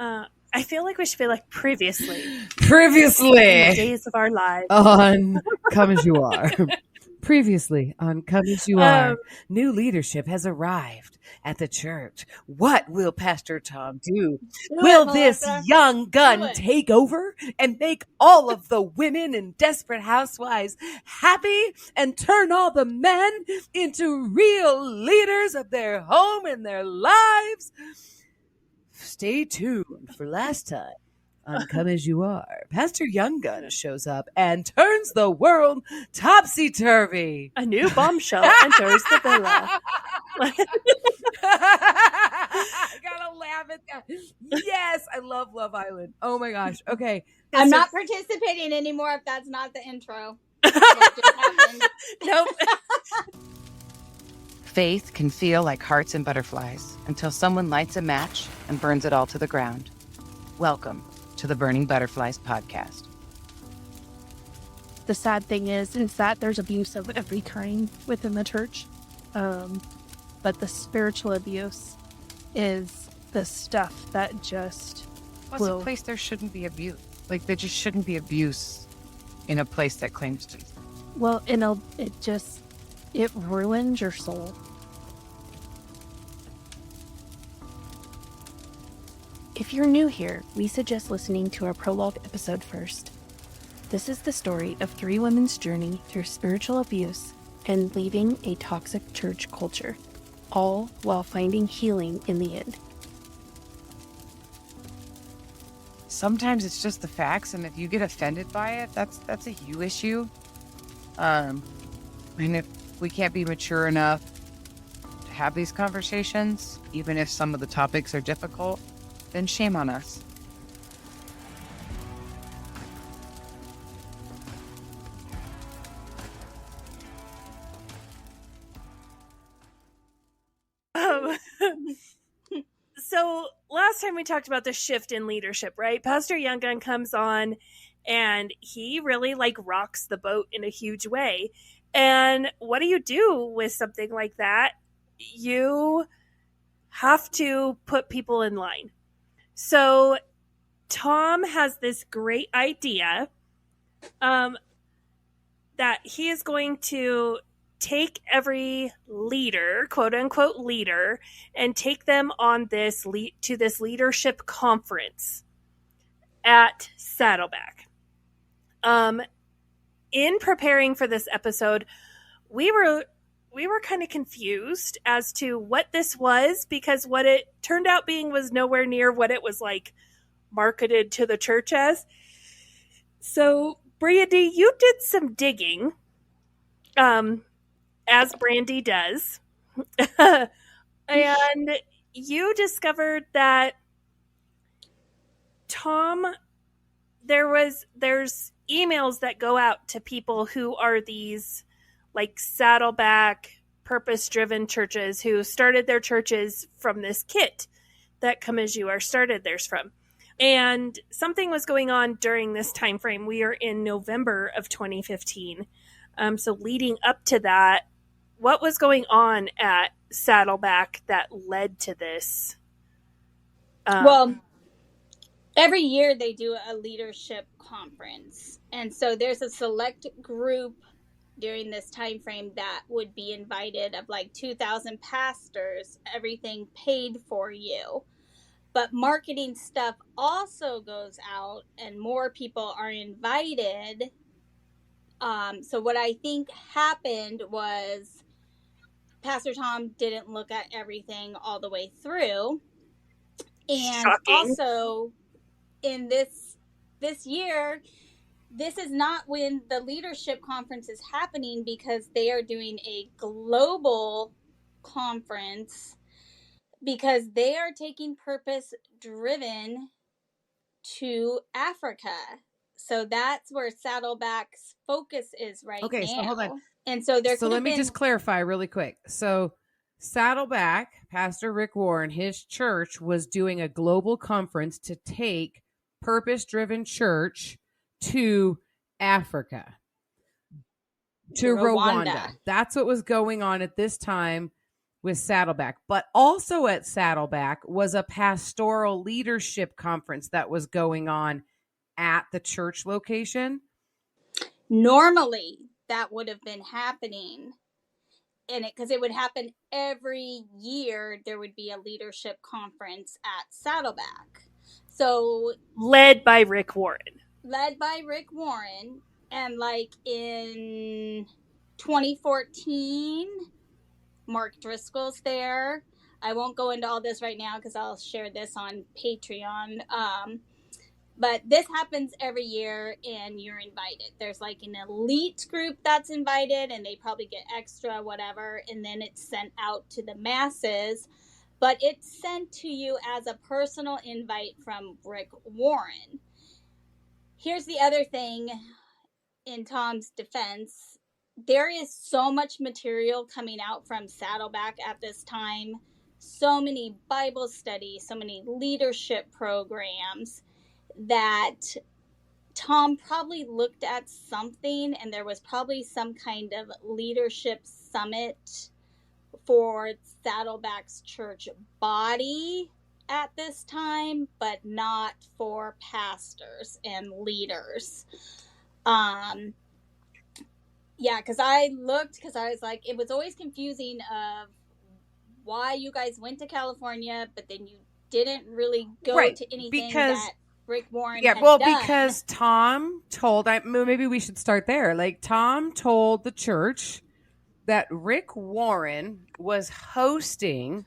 I feel like we should be like previously. Previously. In the days of our lives. On Come As You Are. Previously on Come As You Are. New leadership has arrived at the church. What will Pastor Tom do? Will this young gun take over and make all of the women and desperate housewives happy and turn all the men into real leaders of their home and their lives? Stay tuned for last time on Come As You Are. Pastor Young Gun shows up and turns the world topsy-turvy. A new bombshell enters the villa. I gotta laugh at that. Yes, I love Love Island. Oh my gosh. Okay. I'm not participating anymore if that's not the intro. Nope. Faith can feel like hearts and butterflies until someone lights a match and burns it all to the ground. Welcome to the Burning Butterflies podcast. The sad thing is that there's abuse of every kind within the church. But the spiritual abuse is the stuff that just a place there shouldn't be abuse. Like, there just shouldn't be abuse in a place that claims Jesus. Well, it ruins your soul. If you're new here, we suggest listening to our prologue episode first. This is the story of 3 women's journey through spiritual abuse and leaving a toxic church culture, all while finding healing in the end. Sometimes it's just the facts, and if you get offended by it, that's a you issue. And if we can't be mature enough to have these conversations, even if some of the topics are difficult, then shame on us. So last time we talked about the shift in leadership, right? Pastor Young Gun comes on and he really rocks the boat in a huge way. And what do you do with something like that? You have to put people in line. So Tom has this great idea that he is going to take every leader, quote unquote leader, and take them on this leadership conference at Saddleback. In preparing for this episode, we were kind of confused as to what this was, because what it turned out being was nowhere near what it was marketed to the church as. So, Brandy, you did some digging, as Brandy does, and you discovered that Tom, there's emails that go out to people who are these Saddleback purpose-driven churches who started their churches from this kit that Come As You Are started theirs from. And something was going on during this time frame. We are in November of 2015. So leading up to that, what was going on at Saddleback that led to this? Well, every year they do a leadership conference. And so there's a select group during this time frame that would be invited of 2,000 pastors, everything paid for you. But marketing stuff also goes out and more people are invited. So what I think happened was Pastor Tom didn't look at everything all the way through. And Shocking. Also in this year, this is not when the leadership conference is happening, because they are doing a global conference, because they are taking purpose driven to Africa. So that's where Saddleback's focus is right now. Okay, so hold on. And so let me just clarify really quick. So Saddleback, Pastor Rick Warren, his church was doing a global conference to take purpose-driven church to Africa, to Rwanda. That's what was going on at this time. with Saddleback. But also at Saddleback was a pastoral leadership conference that was going on at the church location. Normally, that would have been happening in it because it would happen every year. There would be a leadership conference at Saddleback. So led by Rick Warren. And like in 2014, Mark Driscoll's there. I won't go into all this right now because I'll share this on Patreon. But this happens every year and you're invited. There's like an elite group that's invited and they probably get extra whatever. And then it's sent out to the masses. But it's sent to you as a personal invite from Rick Warren. Here's the other thing in Tom's defense. There is so much material coming out from Saddleback at this time. So many Bible studies, so many leadership programs that Tom probably looked at something and there was probably some kind of leadership summit for Saddleback's church body at this time, but not for pastors and leaders. Yeah, because I was like, it was always confusing of why you guys went to California, but then you didn't really go to anything that Rick Warren had done. Because Tom told, maybe we should start there. Like, Tom told the church that Rick Warren was hosting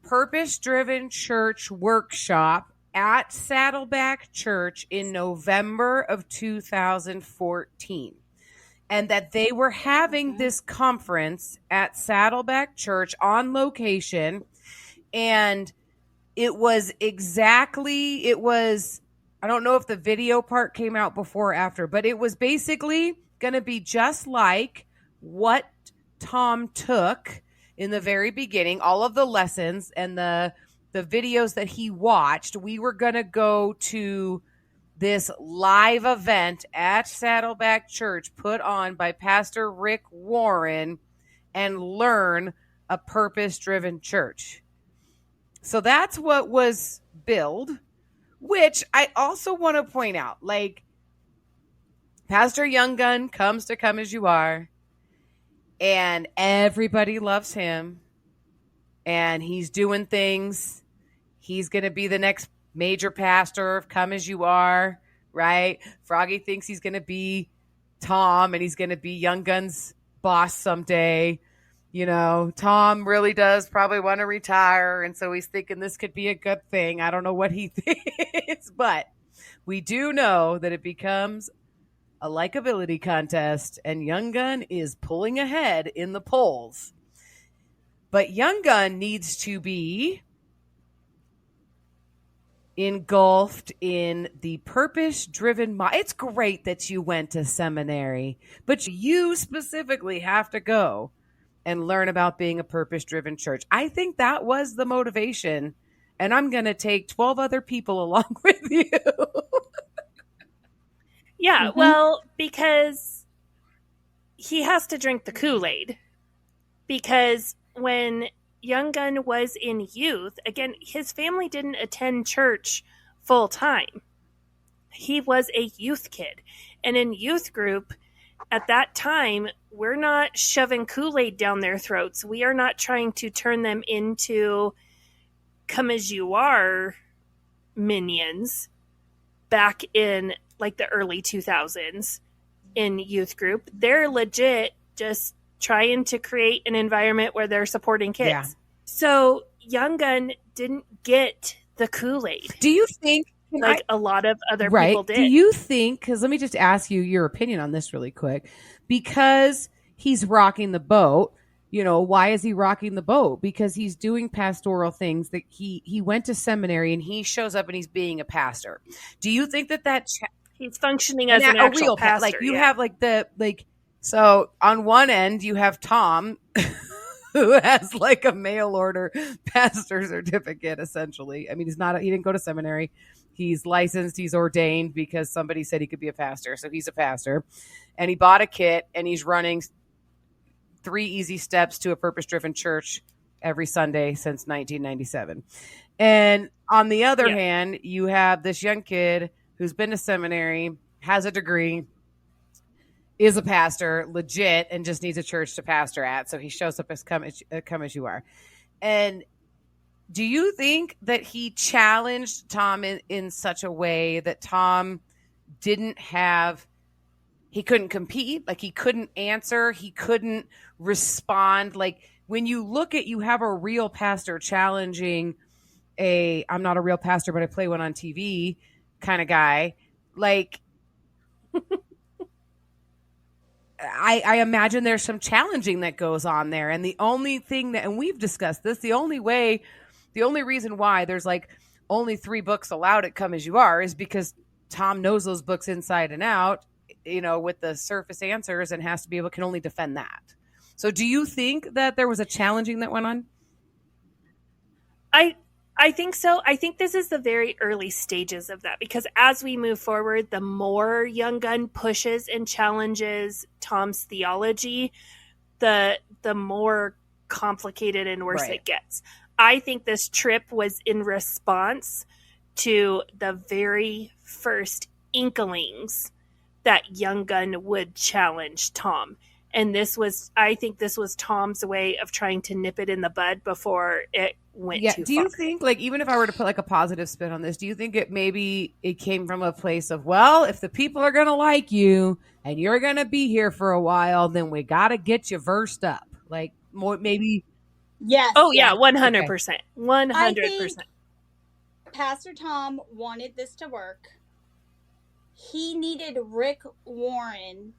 Purpose-Driven Church Workshop at Saddleback Church in November of 2014. And that they were having this conference at Saddleback Church on location. And I don't know if the video part came out before or after, but it was basically going to be just like what Tom took in the very beginning, all of the lessons and the videos that he watched. We were going to go to this live event at Saddleback Church put on by Pastor Rick Warren and learn a purpose-driven church. So that's what was billed, which I also want to point out, like, Pastor Young Gun comes to Come As You Are, and everybody loves him, and he's doing things. He's going to be the next major pastor of Come As You Are, right? Froggy thinks he's going to be Tom, and he's going to be Young Gun's boss someday. You know, Tom really does probably want to retire, and so he's thinking this could be a good thing. I don't know what he thinks, but we do know that it becomes a likability contest, and Young Gun is pulling ahead in the polls. But Young Gun needs to be engulfed in the purpose-driven it's great that you went to seminary, but you specifically have to go and learn about being a purpose-driven church. I think that was the motivation, and I'm going to take 12 other people along with you. Yeah, well, because he has to drink the Kool-Aid. Because when Young Gun was in youth, again, his family didn't attend church full time. He was a youth kid. And in youth group, at that time, we're not shoving Kool-Aid down their throats. We are not trying to turn them into Come As You Are minions back in like the early 2000s in youth group. They're legit just trying to create an environment where they're supporting kids. Yeah. So Young Gun didn't get the Kool-Aid. Do you think a lot of other people did? Do you think, because let me just ask you your opinion on this really quick, because he's rocking the boat, you know, why is he rocking the boat? Because he's doing pastoral things that he went to seminary and he shows up and he's being a pastor. Do you think that he's functioning as an actual real pastor? Like you have so on one end you have Tom who has like a mail order pastor certificate essentially. I mean, he didn't go to seminary. He's licensed, he's ordained because somebody said he could be a pastor. So he's a pastor and he bought a kit and he's running 3 easy steps to a purpose-driven church every Sunday since 1997. And on the other hand, you have this young kid who's been to seminary, has a degree, is a pastor, legit, and just needs a church to pastor at. So he shows up as come as you are. And do you think that he challenged Tom in such a way that Tom he couldn't compete, like he couldn't answer, he couldn't respond? Like when you look at, you have a real pastor challenging I'm not a real pastor, but I play one on TV kind of guy. Like, I imagine there's some challenging that goes on there. And the only thing and we've discussed this, the only reason why there's like only 3 books allowed at Come As You Are is because Tom knows those books inside and out, with the surface answers, and can only defend that. So do you think that there was a challenging that went on? I think so. I think this is the very early stages of that, because as we move forward, the more Young Gun pushes and challenges Tom's theology, the more complicated and worse it gets. I think this trip was in response to the very first inklings that Young Gun would challenge Tom. And I think this was Tom's way of trying to nip it in the bud before it went too far. Do you think, like, even if I were to put like a positive spin on this, do you think it came from a place of, well, if the people are going to like you and you're going to be here for a while, then we got to get you versed up? Like, more maybe. Yes. Oh, yeah, 100%. 100%. I think Pastor Tom wanted this to work. He needed Rick Warren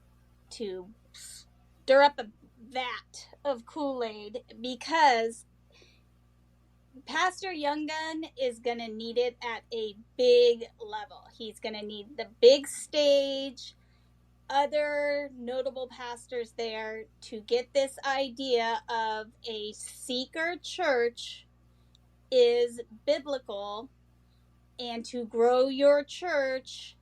to stir up a vat of Kool-Aid, because Pastor Young Gun is going to need it at a big level. He's going to need the big stage, other notable pastors there, to get this idea of a seeker church is biblical, and to grow your church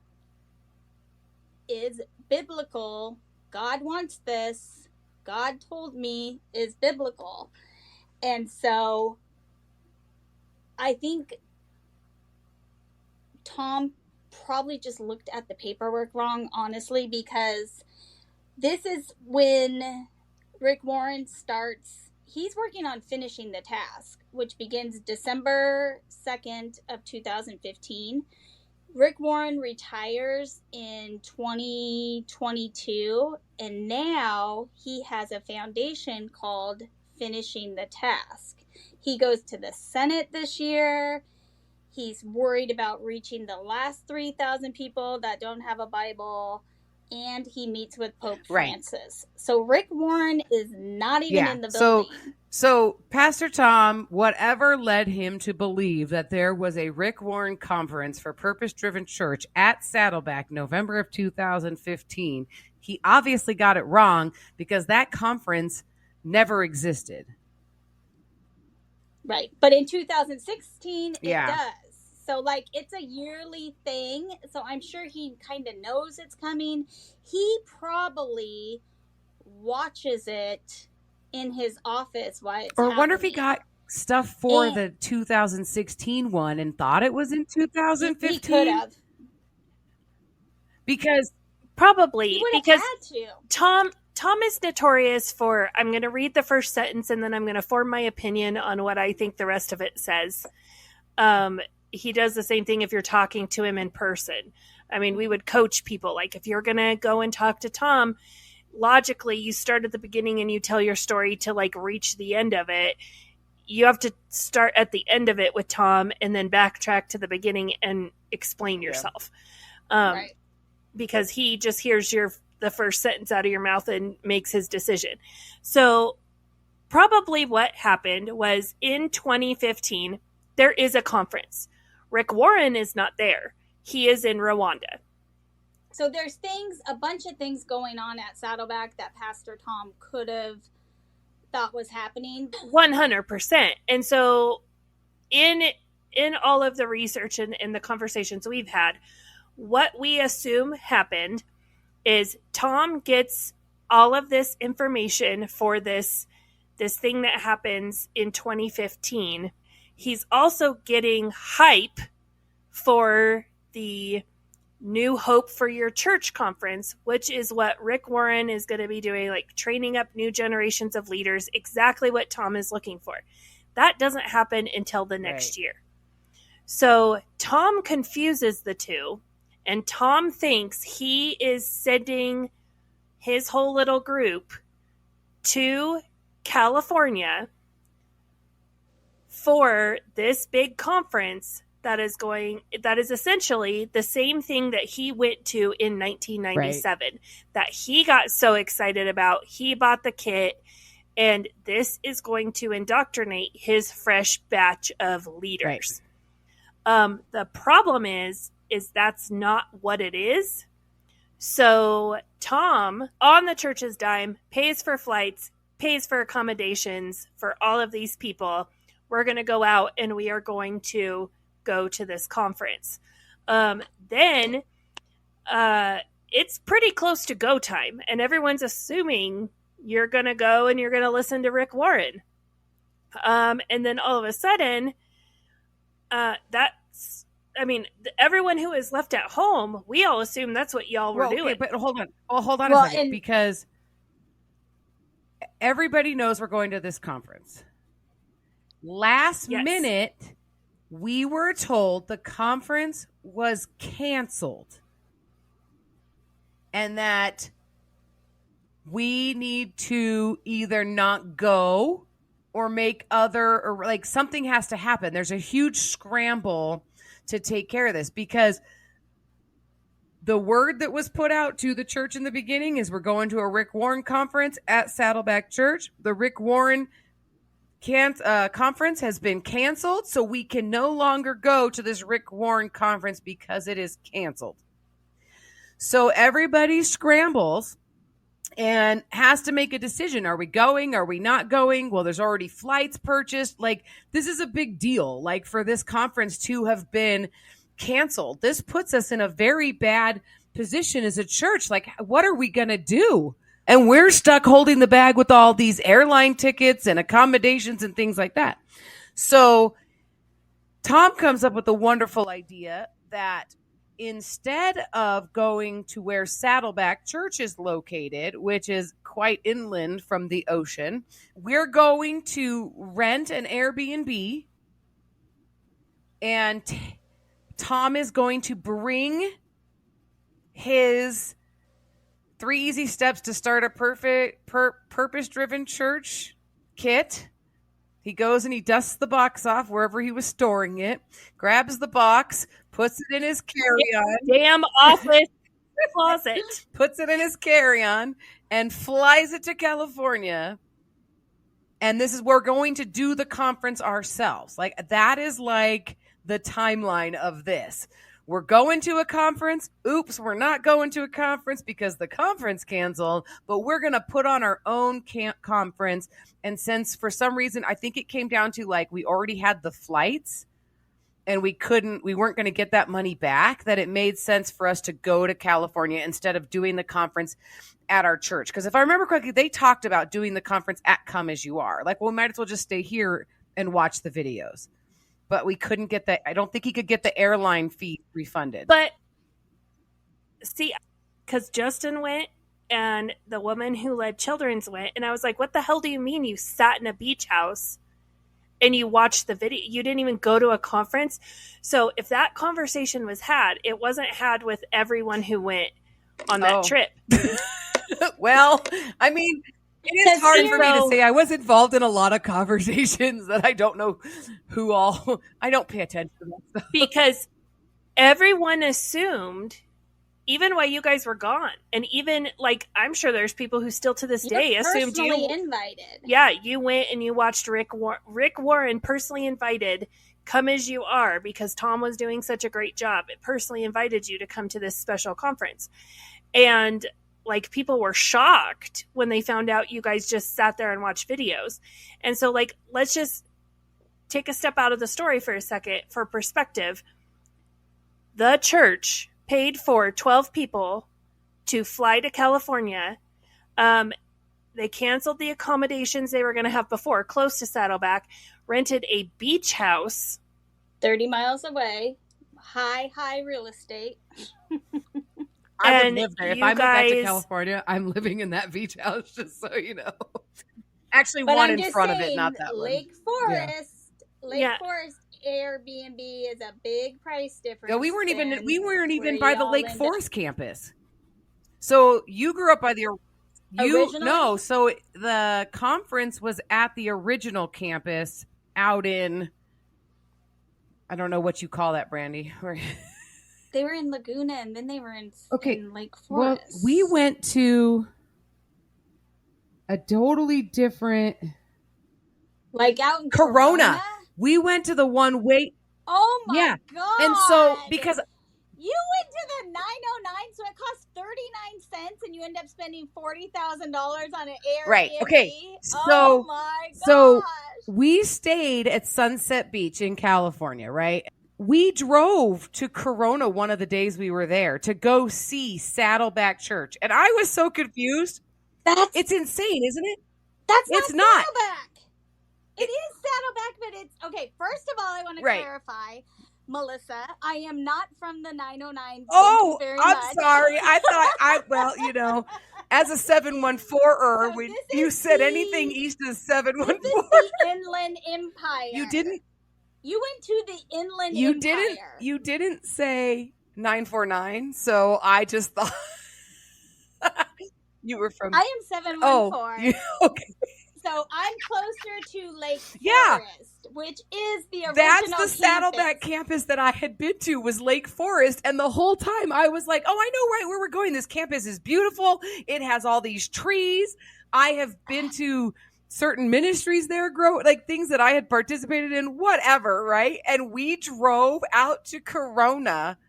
is biblical. God wants this. God told me is biblical. And so I think Tom probably just looked at the paperwork wrong, honestly, because this is when Rick Warren starts. He's working on finishing the task, which begins December 2nd of 2015. Rick Warren retires in 2022, and now he has a foundation called Finishing the Task. He goes to the Senate this year. He's worried about reaching the last 3,000 people that don't have a Bible, and he meets with Pope Francis. So Rick Warren is not even in the building. So Pastor Tom, whatever led him to believe that there was a Rick Warren conference for Purpose-Driven Church at Saddleback, November of 2015, he obviously got it wrong, because that conference never existed. Right. But in 2016, it does. So, like, it's a yearly thing. So I'm sure he kind of knows it's coming. He probably watches it in his office while it's happening. Wonder if he got stuff for the 2016 one and thought it was in 2015. He could have. Because probably, because had to. Tom is notorious for, I'm going to read the first sentence and then I'm going to form my opinion on what I think the rest of it says. He does the same thing if you're talking to him in person. I mean, we would coach people, like, if you're going to go and talk to Tom, logically, you start at the beginning and you tell your story to, like, reach the end of it. You have to start at the end of it with Tom and then backtrack to the beginning and explain yourself. Because he just hears the first sentence out of your mouth and makes his decision. So probably what happened was in 2015, there is a conference. Rick Warren is not there. He is in Rwanda. So there's a bunch of things going on at Saddleback that Pastor Tom could have thought was happening. 100%. And so in all of the research and the conversations we've had, what we assume happened is Tom gets all of this information for this thing that happens in 2015. He's also getting hype for the New Hope for Your Church conference, which is what Rick Warren is going to be doing, like training up new generations of leaders, exactly what Tom is looking for. That doesn't happen until the next year. So Tom confuses the two, and Tom thinks he is sending his whole little group to California for this big conference that is essentially the same thing that he went to in 1997, that he got so excited about. He bought the kit, and this is going to indoctrinate his fresh batch of leaders. The problem is that's not what it is. So Tom, on the church's dime, pays for flights, pays for accommodations for all of these people. We're going to go out and we are going to go to this conference. Then it's pretty close to go time, and everyone's assuming you're going to go and you're going to listen to Rick Warren. And then all of a sudden, everyone who is left at home, we all assume that's what y'all were doing. Okay, but hold on a second, because everybody knows we're going to this conference. Last minute, we were told the conference was canceled and that we need to either not go or something has to happen. There's a huge scramble to take care of this, because the word that was put out to the church in the beginning is we're going to a Rick Warren conference at Saddleback Church. The Rick Warren conference has been canceled, so we can no longer go to this Rick Warren conference because it is canceled. So everybody scrambles and has to make a decision. Are we going? Are we not going? Well, there's already flights purchased. Like, this is a big deal. Like, for this conference to have been canceled, this puts us in a very bad position as a church. Like, what are we going to do? And we're stuck holding the bag with all these airline tickets and accommodations and things like that. So Tom comes up with a wonderful idea that instead of going to where Saddleback Church is located, which is quite inland from the ocean, we're going to rent an Airbnb, and Tom is going to bring his 3 easy steps to start a purpose-driven church kit. He goes and he dusts the box off wherever he was storing it, grabs the box, puts it in his carry-on. Damn office closet. Puts it in his carry-on and flies it to California. And this is, we're going to do the conference ourselves. Like, that is like the timeline of this. We're going to a conference. Oops, we're not going to a conference because the conference canceled, but we're going to put on our own conference. And since for some reason, I think it came down to, like, we already had the flights and we weren't going to get that money back, that it made sense for us to go to California instead of doing the conference at our church. Because if I remember correctly, they talked about doing the conference at Come As You Are. Like, well, we might as well just stay here and watch the videos. But we couldn't get that. I don't think he could get the airline fee refunded. But see, because Justin went and the woman who led Children's went, and I was like, what the hell do you mean you sat in a beach house and you watched the video? You didn't even go to a conference? So if that conversation was had, it wasn't had with everyone who went on that trip. Well, I mean, it is hard for me to say. I was involved in a lot of conversations that I don't know who all. I don't pay attention to that stuff. Because everyone assumed, even while you guys were gone, and even, like, I'm sure there's people who still to this day assumed you invited. Yeah, you went and you watched Rick Warren personally invited Come As You Are, because Tom was doing such a great job. It personally invited you to come to this special conference. And like, people were shocked when they found out you guys just sat there and watched videos. And so, like, let's just take a step out of the story for a second for perspective. The church paid for 12 people to fly to California. They canceled the accommodations they were going to have before, close to Saddleback, rented a beach house 30 miles away, high real estate. I would live there. If I move back to California, I'm living in that beach house, just so you know. Actually, but one I'm in front saying, of it, not that Lake one. Forest. Lake Forest Airbnb is a big price difference. Yeah, we weren't even by the Lake Forest campus. So you grew up by the No, so the conference was at the original campus out in, I don't know what you call that, Brandy. They were in Laguna, and then they were in Lake Forest. Well, we went to a totally different, like out in Corona. We went to the one way. Oh my God. And so because you went to the 909, so it cost 39 cents, and you end up spending $40,000 on an Airbnb. Right. Okay. Oh my gosh. So we stayed at Sunset Beach in California, right? We drove to Corona one of the days we were there to go see Saddleback Church. And I was so confused. It's insane, isn't it? It's not Saddleback. It is Saddleback, but it's okay. First of all, I want to clarify, Melissa, I am not from the 909. Oh, I'm sorry. I thought as a 714er, when you said anything east of 714. This is the Inland Empire. You didn't. You went to the Inland Empire. You didn't say 949, so I just thought you were from. I am 714. Okay. So I'm closer to Lake Forest, which is the original That's the campus. Saddleback campus that I had been to was Lake Forest. And the whole time I was like, oh, I know right where we're going. This campus is beautiful. It has all these trees. I have been to certain ministries there, things that I had participated in, whatever, right? And we drove out to Corona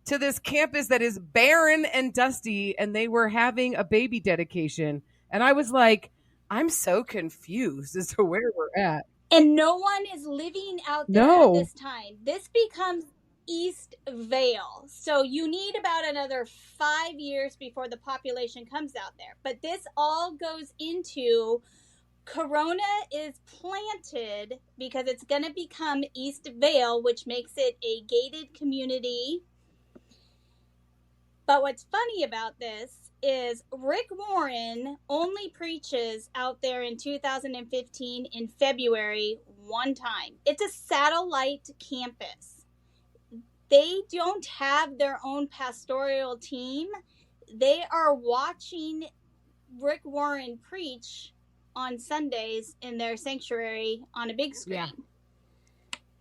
to this campus that is barren and dusty, and they were having a baby dedication. And I was like, I'm so confused as to where we're at. And no one is living out there at this time. This becomes East Vale. So you need about another 5 years before the population comes out there. But this all goes into Corona is planted because it's going to become East Vale, which makes it a gated community. But what's funny about this is Rick Warren only preaches out there in 2015 in February one time. It's a satellite campus. They don't have their own pastoral team. They are watching Rick Warren preach on Sundays in their sanctuary on a big screen. Yeah.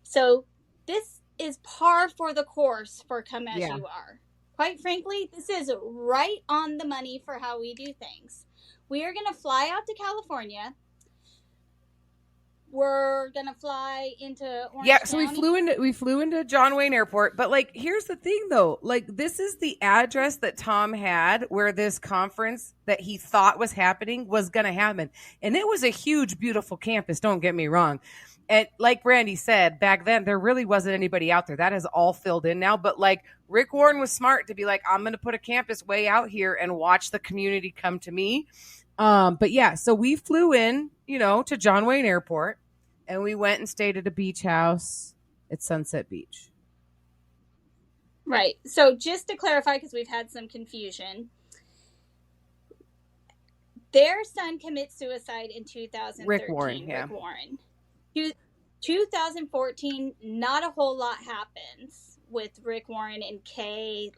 So this is par for the course for Come As You Are. Quite frankly, this is right on the money for how we do things. We are going to fly out to California. We're going to fly into Orange County. So we flew into John Wayne Airport. But here's the thing though, this is the address that Tom had where this conference that he thought was happening was going to happen. And it was a huge, beautiful campus. Don't get me wrong. And like Brandy said, back then, there really wasn't anybody out there. That is all filled in now. But Rick Warren was smart to be like, I'm going to put a campus way out here and watch the community come to me. So we flew in, to John Wayne Airport, and we went and stayed at a beach house at Sunset Beach. Right. So just to clarify, because we've had some confusion, their son commits suicide in 2013. Rick Warren. 2014, not a whole lot happens with Rick Warren and Kay,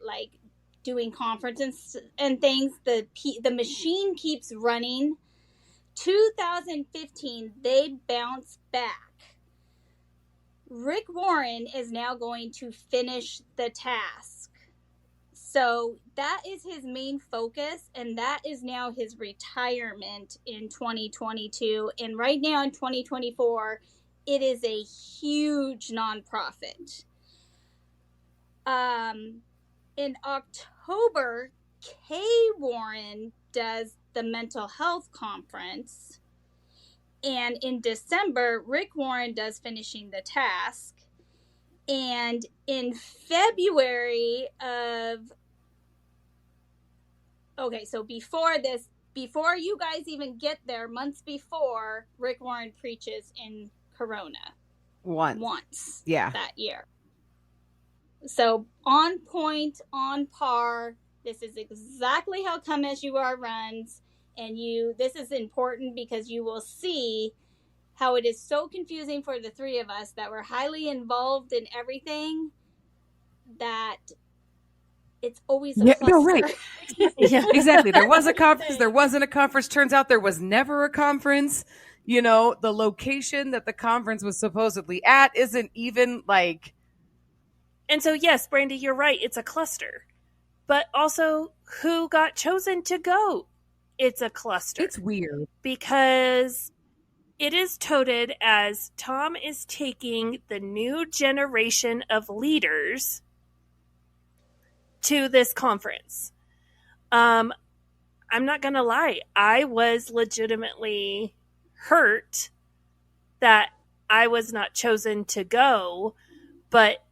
doing conferences and things. The machine keeps running. 2015, they bounce back. Rick Warren is now going to finish the task. So that is his main focus, and that is now his retirement in 2022. And right now in 2024, it is a huge nonprofit. In October, Kay Warren does the mental health conference. And in December, Rick Warren does finishing the task. And in February so before this, before you guys even get there, months before, Rick Warren preaches in Corona. Once. Yeah. That year. So on point, on par. This is exactly how Come As You Are runs. And this is important because you will see how it is so confusing for the three of us that were highly involved in everything, that it's always a cluster. No, right. Yeah, exactly. There was a conference. There wasn't a conference. Turns out there was never a conference. You know, the location that the conference was supposedly at isn't even like. And so, yes, Brandy, you're right. It's a cluster. But also, who got chosen to go? It's a cluster. It's weird. Because it is touted as Tom is taking the new generation of leaders to this conference. I'm not going to lie. I was legitimately hurt that I was not chosen to go, but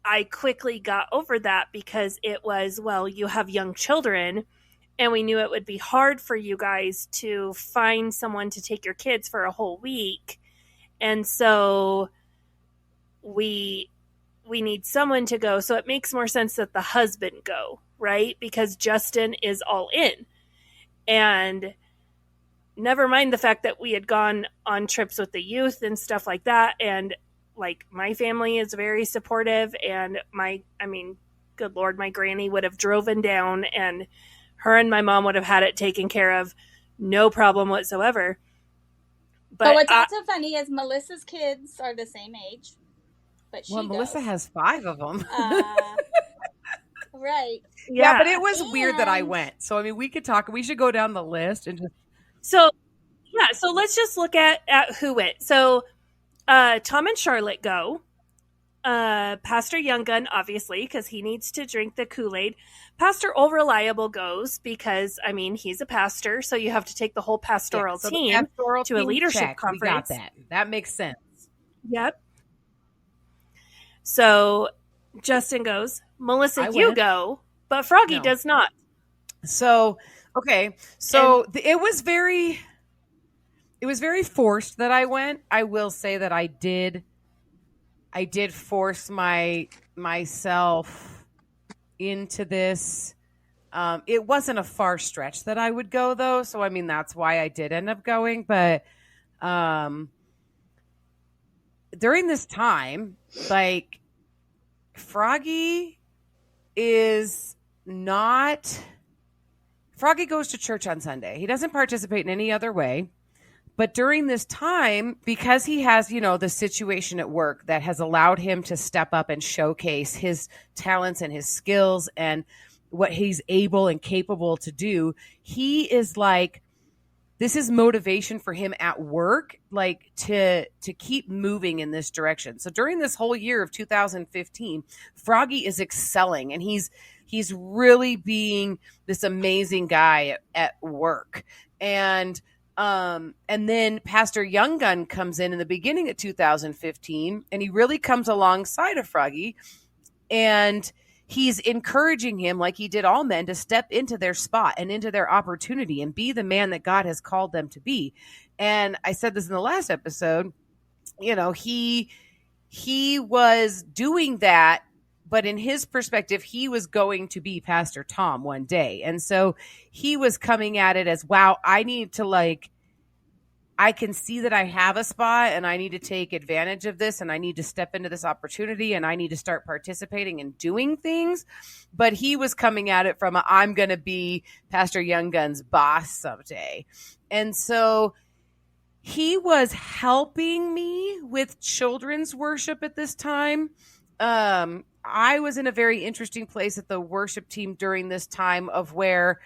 I quickly got over that because it was, well, you have young children, and we knew it would be hard for you guys to find someone to take your kids for a whole week. And so we need someone to go. So it makes more sense that the husband go, right? Because Justin is all in. And never mind the fact that we had gone on trips with the youth and stuff like that. And like, my family is very supportive, and good Lord, my granny would have driven down, and her and my mom would have had it taken care of, no problem whatsoever. But what's also funny is Melissa's kids are the same age, but Melissa has 5 of them. Right. Yeah, but it was weird that I went. So, I mean, we should go down the list and just. So let's just look at who went. So, Tom and Charlotte go. Pastor Younggun, obviously, because he needs to drink the Kool-Aid. Pastor Old Reliable goes because, I mean, he's a pastor, so you have to take the whole pastoral team to a leadership conference. We got that. That makes sense. Yep. So Justin goes. Melissa, you go, but Froggy does not. So, okay. So it was very forced that I went. I will say that I did force myself into this. It wasn't a far stretch that I would go, though. So, I mean, that's why I did end up going. But during this time, like, Froggy goes to church on Sunday. He doesn't participate in any other way. But during this time, because he has, the situation at work that has allowed him to step up and showcase his talents and his skills and what he's able and capable to do, he is like, this is motivation for him at work, like to keep moving in this direction. So during this whole year of 2015, Froggy is excelling, and he's really being this amazing guy at work. And then Pastor Younggun comes in the beginning of 2015, and he really comes alongside of Froggy, and he's encouraging him, like he did all men, to step into their spot and into their opportunity and be the man that God has called them to be. And I said this in the last episode, he was doing that, but in his perspective, he was going to be Pastor Tom one day. And so he was coming at it as, wow, I need to I can see that I have a spot, and I need to take advantage of this, and I need to step into this opportunity, and I need to start participating and doing things. But he was coming at it from I'm going to be Pastor Younggun's boss someday. And so he was helping me with children's worship at this time. I was in a very interesting place at the worship team during this time of where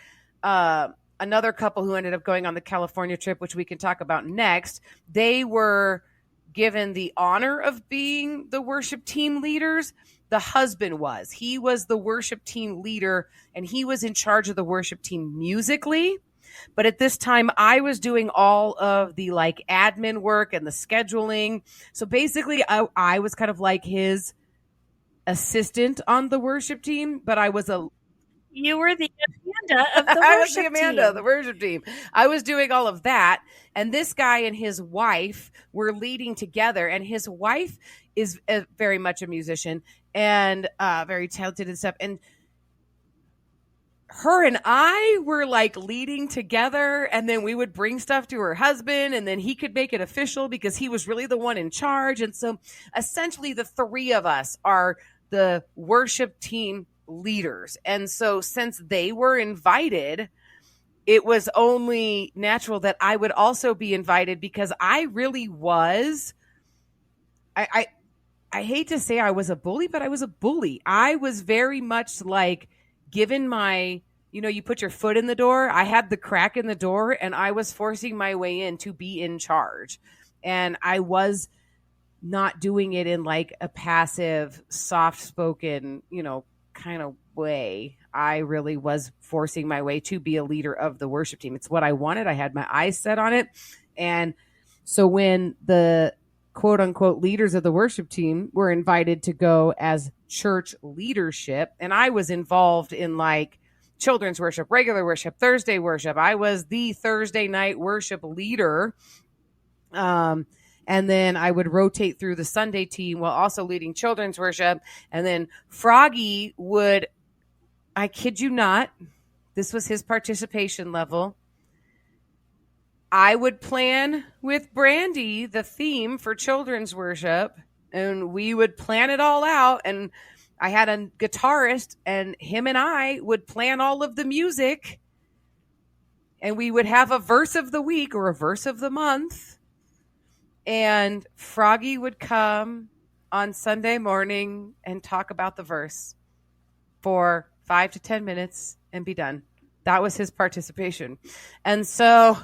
another couple who ended up going on the California trip, which we can talk about next, they were given the honor of being the worship team leaders. The husband was. He was the worship team leader, and he was in charge of the worship team musically. But at this time, I was doing all of the admin work and the scheduling. So basically, I was kind of like his assistant on the worship team, but I was You were the Amanda of the worship I was the Amanda team. of the worship team. I was doing all of that. And this guy and his wife were leading together. And his wife is very much a musician and very talented and stuff. And her and I were like leading together, and then we would bring stuff to her husband, and then he could make it official because he was really the one in charge. And so essentially the three of us are the worship team leaders. And so since they were invited, it was only natural that I would also be invited, because I really was, I hate to say I was a bully, but I was a bully. I was very much like, given my, you put your foot in the door, I had the crack in the door, and I was forcing my way in to be in charge. And I was not doing it in like a passive, soft-spoken, kind of way. I really was forcing my way to be a leader of the worship team. It's what I wanted. I had my eyes set on it. And so when the quote unquote leaders of the worship team were invited to go as church leadership, and I was involved in like children's worship, regular worship, Thursday worship. I was the Thursday night worship leader. And then I would rotate through the Sunday team while also leading children's worship. And then Froggy would, I kid you not, this was his participation level, I would plan with Brandy the theme for children's worship, and we would plan it all out. And I had a guitarist, and him and I would plan all of the music, and we would have a verse of the week or a verse of the month. And Froggy would come on Sunday morning and talk about the verse for 5 to 10 minutes and be done. That was his participation. And so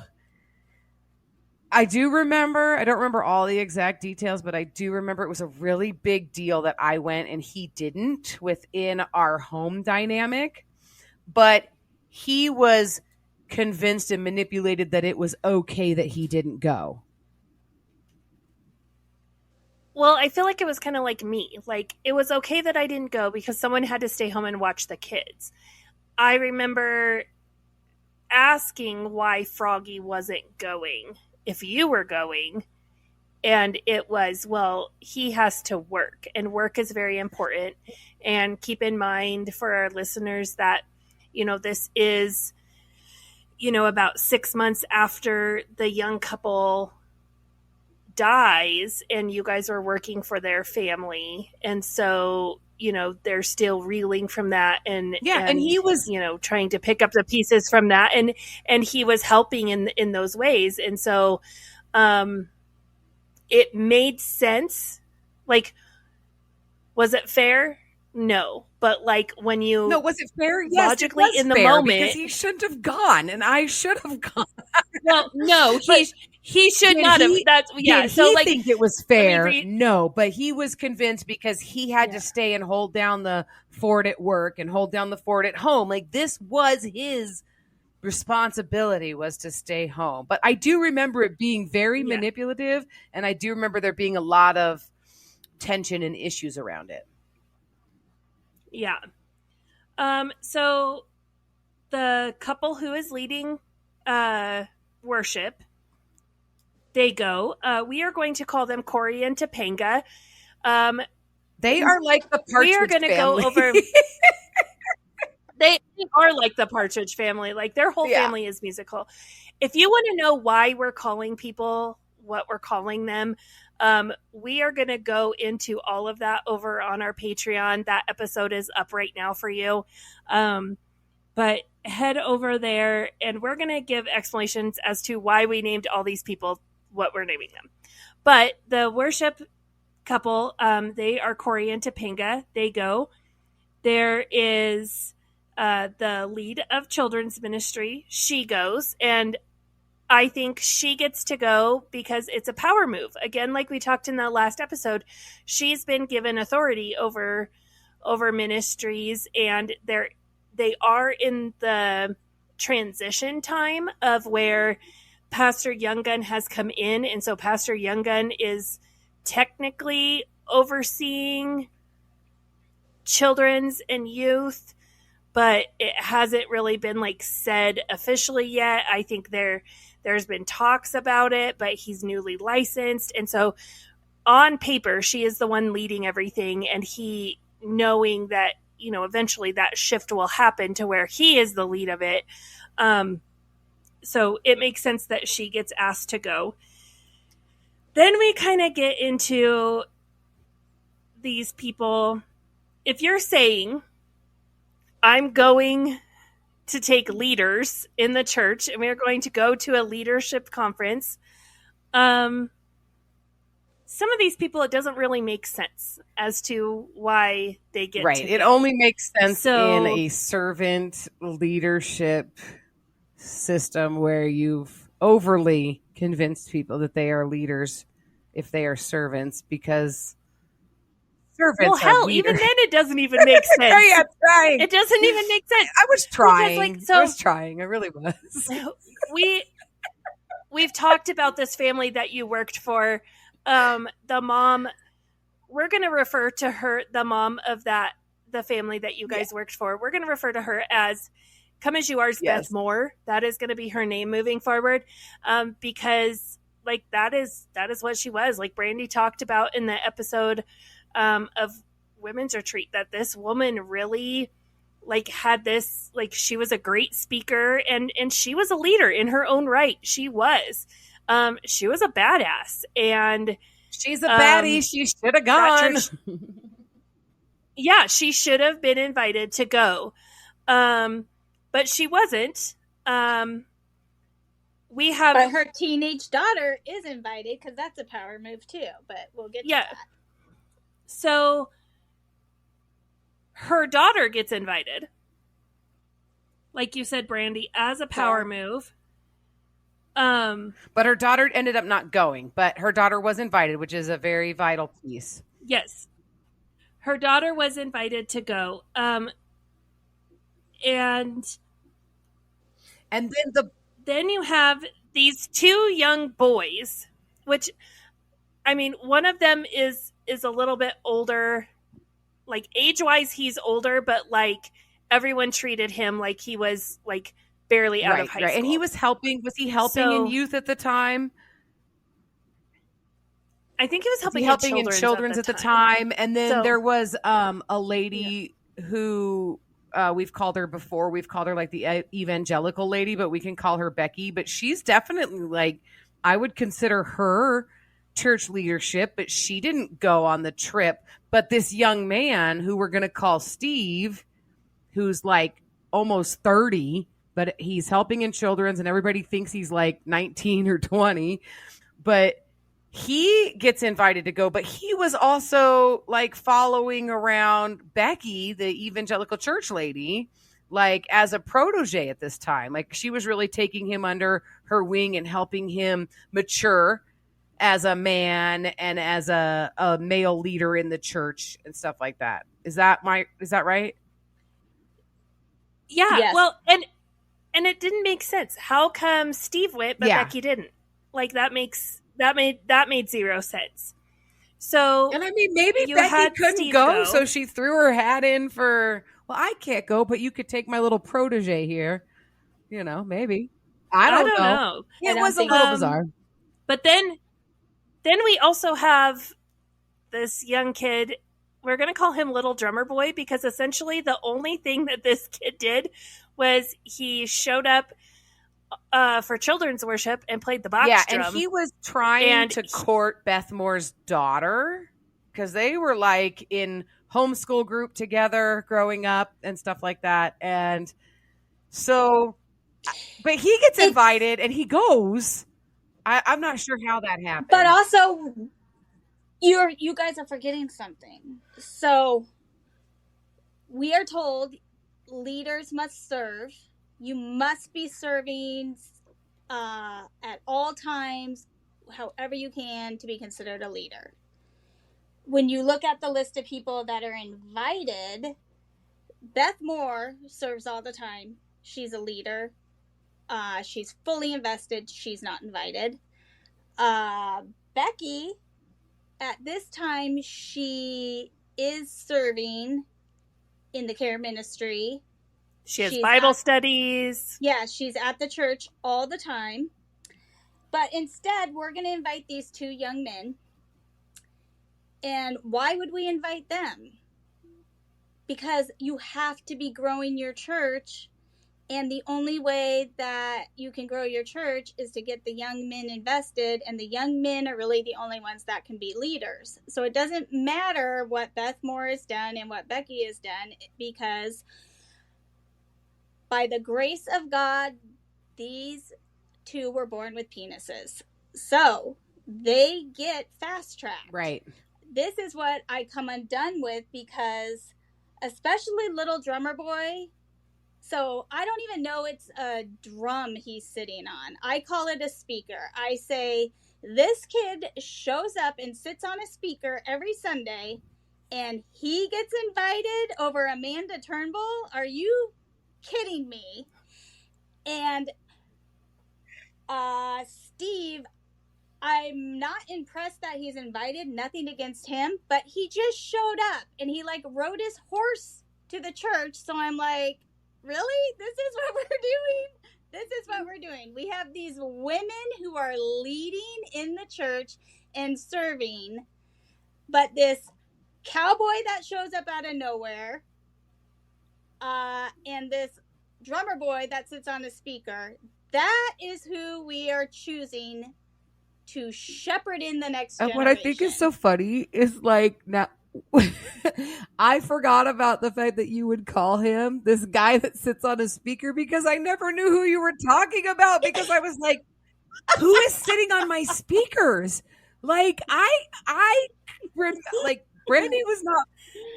I do remember, I don't remember all the exact details, but I do remember it was a really big deal that I went and he didn't within our home dynamic. But he was convinced and manipulated that it was okay that he didn't go. Well, I feel like it was kind of like me. Like, it was okay that I didn't go because someone had to stay home and watch the kids. I remember asking why Froggy wasn't going if you were going. And it was, well, he has to work, and work is very important. And keep in mind for our listeners that, this is, about 6 months after the young couple dies, and you guys are working for their family. And so, they're still reeling from that. And he was, trying to pick up the pieces from that. And he was helping in those ways. And so, it made sense. Like, was it fair? No. But like when you was it fair? Yes, logically it was in the fair, moment, because he shouldn't have gone, and I should have gone. Well, no, he should not have. That's Did so he like think it was fair? I mean, no, but he was convinced because he had to stay and hold down the fort at work and hold down the fort at home. Like, this was his responsibility, was to stay home. But I do remember it being very manipulative, and I do remember there being a lot of tension and issues around it. Yeah. So the couple who is leading worship, they go. We are going to call them Corey and Topanga. They are like the Partridge We are going to go over. They are like the Partridge Family. Like, their whole family is musical. If you want to know why we're calling people what we're calling them, we are going to go into all of that over on our Patreon. That episode is up right now for you. But head over there, and we're going to give explanations as to why we named all these people what we're naming them. But the worship couple, they are Corey and Topanga. They go. There is the lead of children's ministry. She goes, and I think she gets to go because it's a power move. Again, like we talked in the last episode, she's been given authority over ministries, and they are in the transition time of where Pastor Younggun has come in, and so Pastor Younggun is technically overseeing children's and youth, but it hasn't really been like said officially yet. I think there's been talks about it, but he's newly licensed. And so on paper, she is the one leading everything, and he, knowing that, eventually that shift will happen to where he is the lead of it. So it makes sense that she gets asked to go. Then we kind of get into these people. If you're saying, I'm going to take leaders in the church and we're going to go to a leadership conference, some of these people, it doesn't really make sense as to why they get right. to It go. only makes sense in a servant leadership system where you've overly convinced people that they are leaders if they are servants, because servants are leaders. Even then it doesn't even make sense. Yeah, trying. It doesn't even make sense. I was trying. I really was. We've talked about this family that you worked for. The mom, we're going to refer to her, the mom of the family that you guys worked for. We're going to refer to her as Come As You Are's Beth Moore. That is going to be her name moving forward. Because like that is what she was. Like Brandy talked about in the episode of Women's Retreat, that this woman really like had this, like she was a great speaker and she was a leader in her own right. She was a badass, and she's a baddie. She should have gone. Yeah, she should have been invited to go. But she wasn't. But her teenage daughter is invited, because that's a power move too. But we'll get to that. So her daughter gets invited, like you said, Brandy, as a power move. But her daughter ended up not going. But her daughter was invited, which is a very vital piece. Yes, her daughter was invited to go. And then you have these two young boys, which, I mean, one of them is a little bit older, like age-wise he's older, but like everyone treated him like he was like barely out of high school. And he was helping. Was he helping in youth at the time? I think he was helping in children's at the time. And then there was a lady who we've called her before. We've called her like the evangelical lady, but we can call her Becky. But she's definitely like, I would consider her church leadership, but she didn't go on the trip. But this young man who we're going to call Steve, who's like almost 30, but he's helping in children's and everybody thinks he's like 19 or 20, but he gets invited to go. But he was also like following around Becky, the evangelical church lady, like as a protege at this time. Like she was really taking him under her wing and helping him mature as a man and as a male leader in the church and stuff like that. Is that right? Yeah. Yes. Well, and it didn't make sense. How come Steve went, but Becky didn't? Like that made zero sense. So, and I mean, maybe Becky couldn't go, so she threw her hat in for, well, I can't go, but you could take my little protege here. You know, maybe. I don't know. It was a little bizarre. But then we also have this young kid. We're going to call him Little Drummer Boy, because essentially the only thing that this kid did was he showed up for children's worship and played the box drum. Yeah, and he was trying to court Beth Moore's daughter, because they were like in homeschool group together growing up and stuff like that. And so, but he gets invited and he goes. I'm not sure how that happened. But also, you guys are forgetting something. So we are told leaders must serve. You must be serving at all times, however you can, to be considered a leader. When you look at the list of people that are invited, Beth Moore serves all the time. She's a leader. She's fully invested. She's not invited. Becky, at this time, she is serving in the care ministry, She has Bible studies. Yeah, she's at the church all the time. But instead, we're going to invite these 2 young men. And why would we invite them? Because you have to be growing your church. And the only way that you can grow your church is to get the young men invested. And the young men are really the only ones that can be leaders. So it doesn't matter what Beth Moore has done and what Becky has done, because by the grace of God, these 2 were born with penises. So they get fast tracked. Right. This is what I come undone with, because especially little drummer boy. So I don't even know it's a drum he's sitting on. I call it a speaker. I say, this kid shows up and sits on a speaker every Sunday and he gets invited over Amanda Turnbull. Are you kidding me? And Steve, I'm not impressed that he's invited, nothing against him, but he just showed up and he like rode his horse to the church. So I'm like, really? This is what we're doing? This is what we're doing. We have these women who are leading in the church and serving, but this cowboy that shows up out of nowhere, and this drummer boy that sits on a speaker, that is who we are choosing to shepherd in the next generation. And what I think is so funny is like, now I forgot about the fact that you would call him this guy that sits on a speaker, because I never knew who you were talking about, because I was like, who is sitting on my speakers? Like like Brandy was not.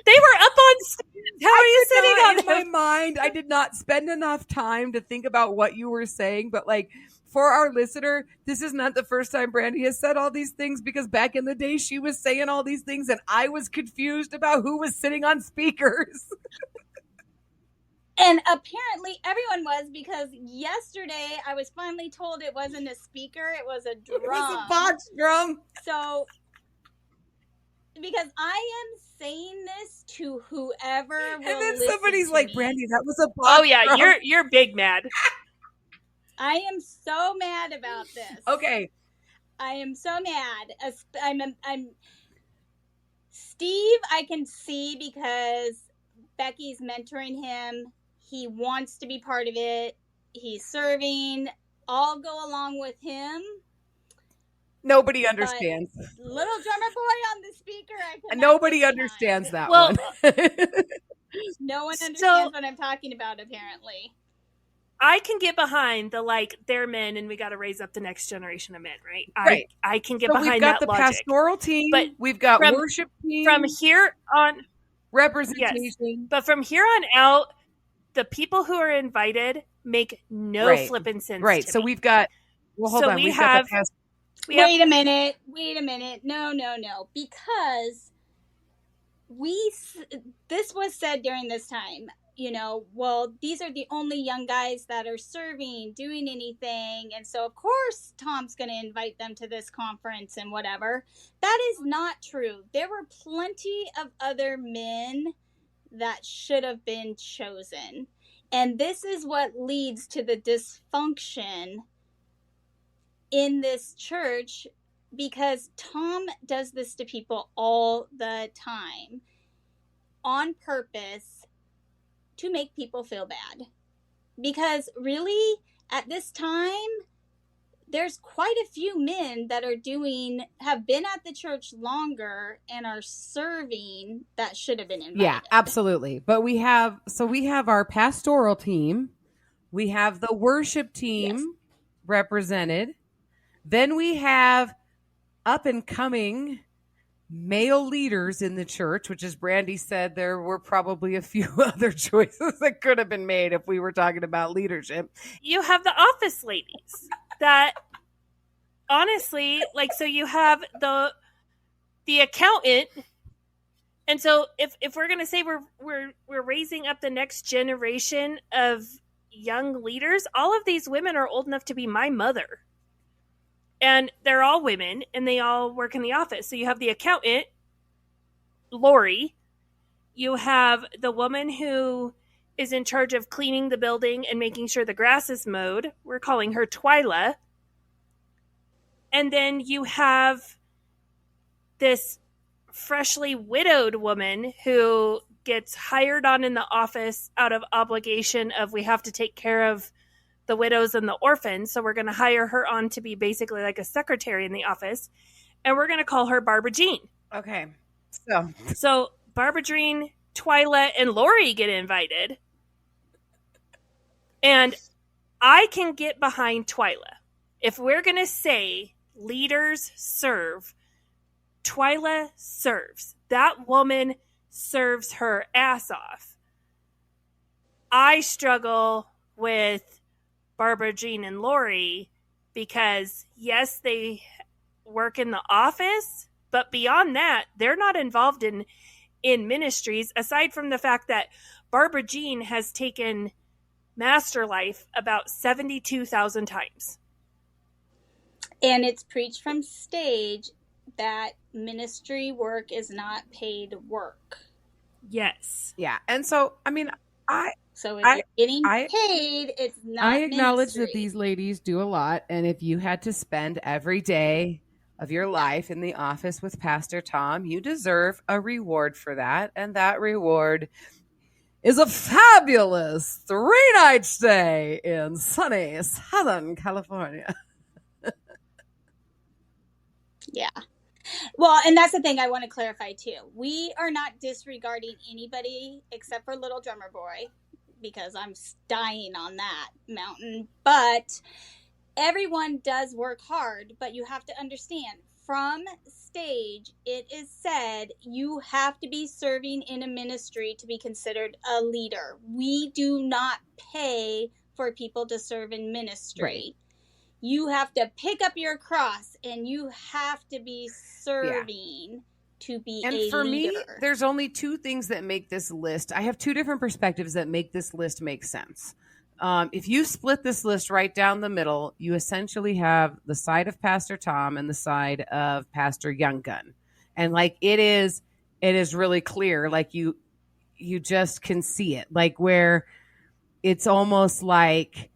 They were up on stage. How are you sitting on in my mind? I did not spend enough time to think about what you were saying, but like, for our listener, this is not the first time Brandy has said all these things, because back in the day she was saying all these things and I was confused about who was sitting on speakers. And apparently everyone was, because yesterday I was finally told it wasn't a speaker, it was a drum. It was a box drum. So, because I am saying this to whoever will, and then listen somebody's to like, me. Brandy, that was a box drum. you're big mad. I am so mad about this. Okay. I am so mad. I'm Steve, I can see, because Becky's mentoring him. He wants to be part of it. He's serving. I'll go along with him. Nobody understands. Little drummer boy on the speaker. Nobody understands that one. No one understands what I'm talking about, apparently. I can get behind the, like, they're men and we got to raise up the next generation of men, right? Right. I can get behind that logic. We've got the pastoral team, but we've got worship team. From here on, representation. Yes, but from here on out, the people who are invited make no flipping sense. Right. So we've got. Well, hold on. Wait a minute. No. Because this was said during this time. You know, well, these are the only young guys that are serving, doing anything. And so, of course, Tom's going to invite them to this conference and whatever. That is not true. There were plenty of other men that should have been chosen. And this is what leads to the dysfunction in this church, because Tom does this to people all the time on purpose, to make people feel bad. Because really, at this time, there's quite a few men that have been at the church longer and are serving that should have been invited. Yeah, absolutely. But we have our pastoral team. We have the worship team represented. Then we have up and coming male leaders in the church, which, as Brandy said, there were probably a few other choices that could have been made if we were talking about leadership. You have the office ladies that honestly, like, so you have the accountant. And so if we're going to say we're raising up the next generation of young leaders, all of these women are old enough to be my mother. And they're all women, and they all work in the office. So you have the accountant, Lori. You have the woman who is in charge of cleaning the building and making sure the grass is mowed. We're calling her Twyla. And then you have this freshly widowed woman who gets hired on in the office out of obligation of we have to take care of the widows and the orphans. So we're going to hire her on to be basically like a secretary in the office. And we're going to call her Barbara Jean. Okay. So Barbara Jean, Twyla, and Lori get invited. And I can get behind Twyla. If we're going to say leaders serve, Twyla serves. That woman serves her ass off. I struggle with Barbara Jean and Lori because, yes, they work in the office, but beyond that, they're not involved in ministries, aside from the fact that Barbara Jean has taken Master Life about 72,000 times. And it's preached from stage that ministry work is not paid work. Yes. Yeah. And so, I mean, So if you're getting paid, it's not I acknowledge ministry. that these ladies do a lot. And if you had to spend every day of your life in the office with Pastor Tom, you deserve a reward for that. And that reward is a fabulous 3-night stay in sunny Southern California. Yeah. Well, and that's the thing I want to clarify too. We are not disregarding anybody except for Little Drummer Boy, because I'm dying on that mountain. But everyone does work hard, but you have to understand, from stage, it is said you have to be serving in a ministry to be considered a leader. We do not pay for people to serve in ministry. Right. You have to pick up your cross and you have to be serving to be a leader. And for me, there's only two things that make this list. I have two different perspectives that make this list make sense. If you split this list right down the middle, you essentially have the side of Pastor Tom and the side of Pastor Young Gun. And like, it is really clear. Like you just can see it, like where it's almost like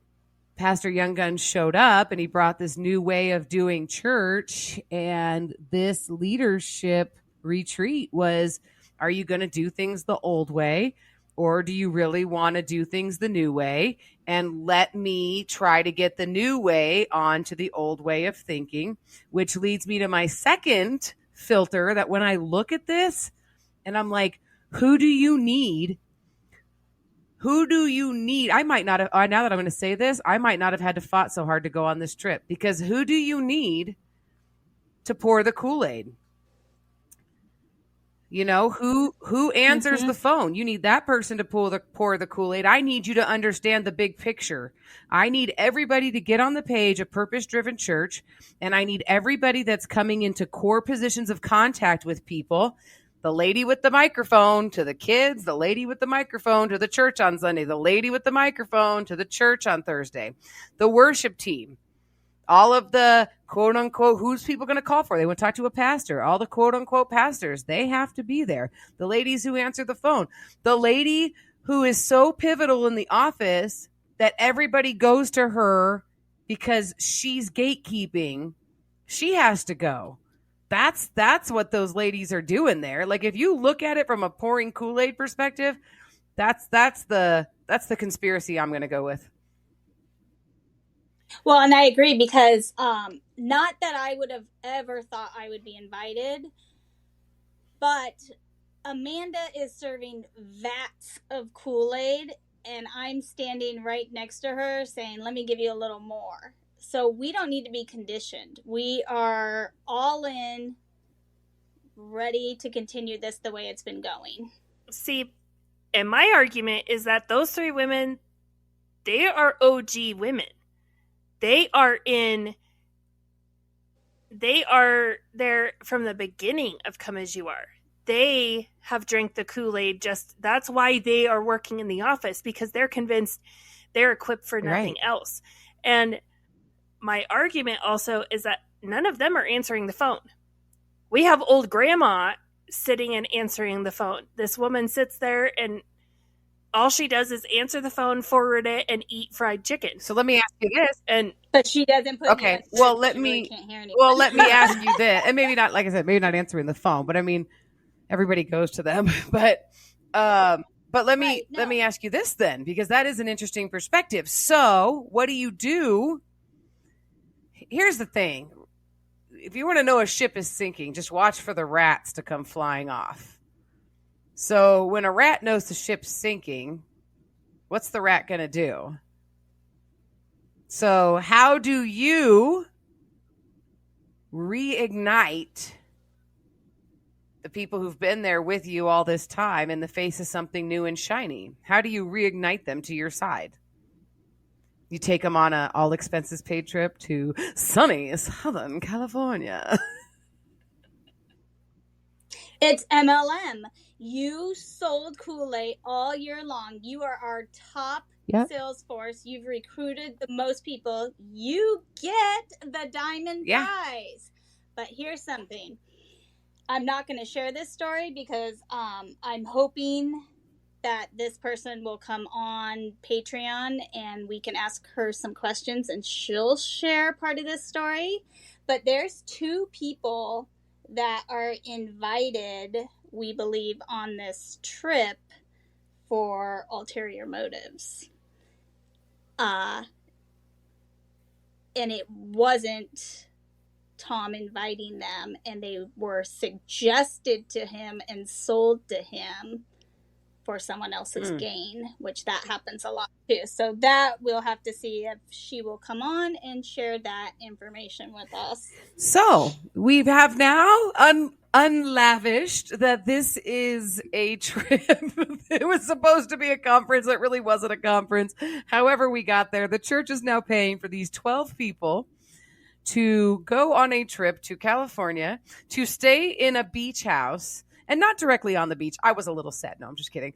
Pastor Young Gun showed up and he brought this new way of doing church, and this leadership retreat was, are you going to do things the old way, or do you really want to do things the new way? And let me try to get the new way onto the old way of thinking, which leads me to my second filter, that when I look at this and I'm like, who do you need? Who do you need? I might not have, now that I'm going to say this, I might not have had to fought so hard to go on this trip, because who do you need to pour the Kool-Aid? You know, who answers the phone? You need that person to pour the Kool-Aid. I need you to understand the big picture. I need everybody to get on the page of Purpose-Driven Church, and I need everybody that's coming into core positions of contact with people. The lady with the microphone to the kids, the lady with the microphone to the church on Sunday, the lady with the microphone to the church on Thursday, the worship team, all of the quote unquote, who's people going to call for? They want to talk to a pastor. All the quote unquote pastors, they have to be there. The ladies who answer the phone, the lady who is so pivotal in the office that everybody goes to her because she's gatekeeping. She has to go. That's what those ladies are doing there. Like, if you look at it from a pouring Kool-Aid perspective, that's the conspiracy I'm going to go with. Well, and I agree, because not that I would have ever thought I would be invited, but Amanda is serving vats of Kool-Aid and I'm standing right next to her saying, let me give you a little more. So we don't need to be conditioned. We are all in, ready to continue this the way it's been going. See, and my argument is that those three women, they are OG women. They are there from the beginning of Come As You Are. They have drank the Kool-Aid. That's why they are working in the office, because they're convinced they're equipped for nothing else. And my argument also is that none of them are answering the phone. We have old grandma sitting and answering the phone. This woman sits there and all she does is answer the phone, forward it, and eat fried chicken. So let me ask you this. But she doesn't put okay. Let me ask you this, and maybe not, like I said, maybe not answering the phone, but I mean, everybody goes to them. But let me ask you this then, because that is an interesting perspective. So what do you do? Here's the thing. If you want to know a ship is sinking, just watch for the rats to come flying off. So when a rat knows the ship's sinking, what's the rat going to do? So how do you reignite the people who've been there with you all this time in the face of something new and shiny? How do you reignite them to your side? You take them on a all expenses paid trip to sunny Southern California. It's MLM. You sold Kool-Aid all year long. You are our top sales force. You've recruited the most people. You get the diamond prize. But here's something. I'm not going to share this story because I'm hoping that this person will come on Patreon and we can ask her some questions and she'll share part of this story. But there's 2 people that are invited, we believe, on this trip for ulterior motives. And it wasn't Tom inviting them, and they were suggested to him and sold to him for someone else's gain, which that happens a lot too. So that we'll have to see if she will come on and share that information with us. So we have now unlavished that this is a trip. It was supposed to be a conference. It really wasn't a conference. However we got there, the church is now paying for these 12 people to go on a trip to California, to stay in a beach house. And not directly on the beach. I was a little sad. No, I'm just kidding.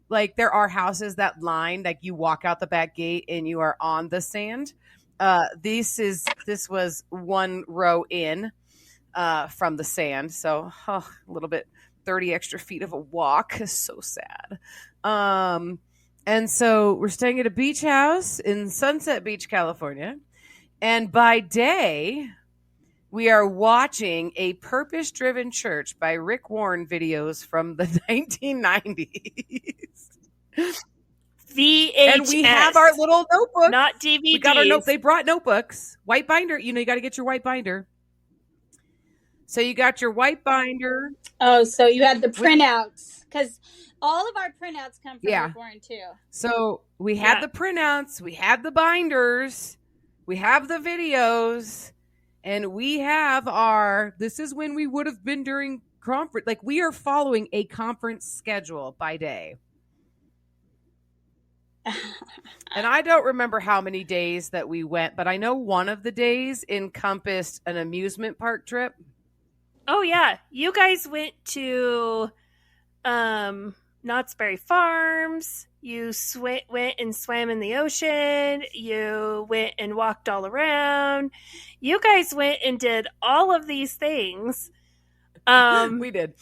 Like there are houses that line, like you walk out the back gate and you are on the sand. This was 1 row in from the sand. So a little bit, 30 extra feet of a walk. So sad. And so we're staying at a beach house in Sunset Beach, California. And by day, we are watching a purpose-driven church by Rick Warren videos from the 1990s. VHS. And we have our little notebook. Not DVDs. We got our They brought notebooks. White binder. You got to get your white binder. So you got your white binder. Oh, so you had the printouts. Because all of our printouts come from Rick Warren, too. So we had the printouts. We had the binders. We have the videos. And we have this is when we would have been during conference. Like we are following a conference schedule by day. And I don't remember how many days that we went, but I know one of the days encompassed an amusement park trip. Oh yeah. You guys went to Knott's Berry Farms. You went and swam in the ocean. You went and walked all around. You guys went and did all of these things. We did.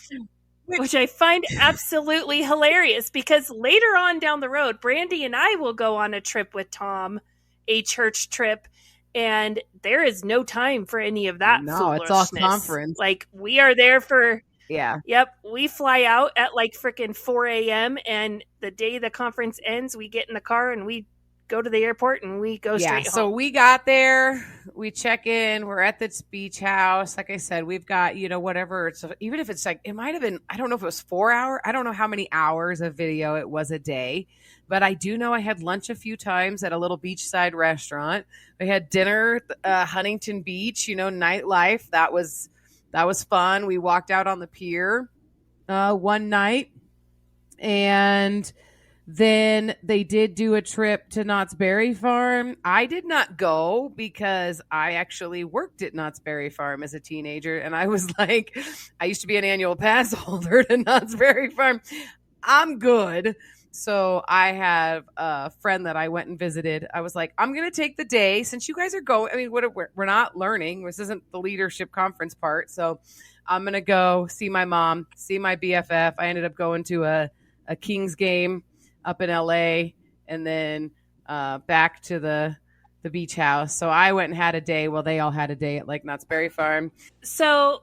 Which I find absolutely hilarious because later on down the road, Brandy and I will go on a trip with Tom, a church trip, and there is no time for any of that foolishness. It's all conference. Like, we are there for... Yeah. Yep. We fly out at like freaking 4 a.m. and the day the conference ends, we get in the car and we go to the airport and we go straight home. So we got there, we check in, we're at this beach house. Like I said, we've got, whatever. It's even if it's like, it might've been, I don't know if it was 4 hours. I don't know how many hours of video it was a day, but I do know I had lunch a few times at a little beachside restaurant. We had dinner, Huntington Beach, nightlife. That was fun. We walked out on the pier one night, and then they did do a trip to Knott's Berry Farm. I did not go because I actually worked at Knott's Berry Farm as a teenager, and I was like, I used to be an annual pass holder to Knott's Berry Farm. I'm good. So I have a friend that I went and visited. I was like, I'm going to take the day since you guys are going. I mean, we're not learning. This isn't the leadership conference part. So I'm going to go see my mom, see my BFF. I ended up going to a Kings game up in LA and then back to the beach house. So I went and had a day while they all had a day at like Knott's Berry Farm. So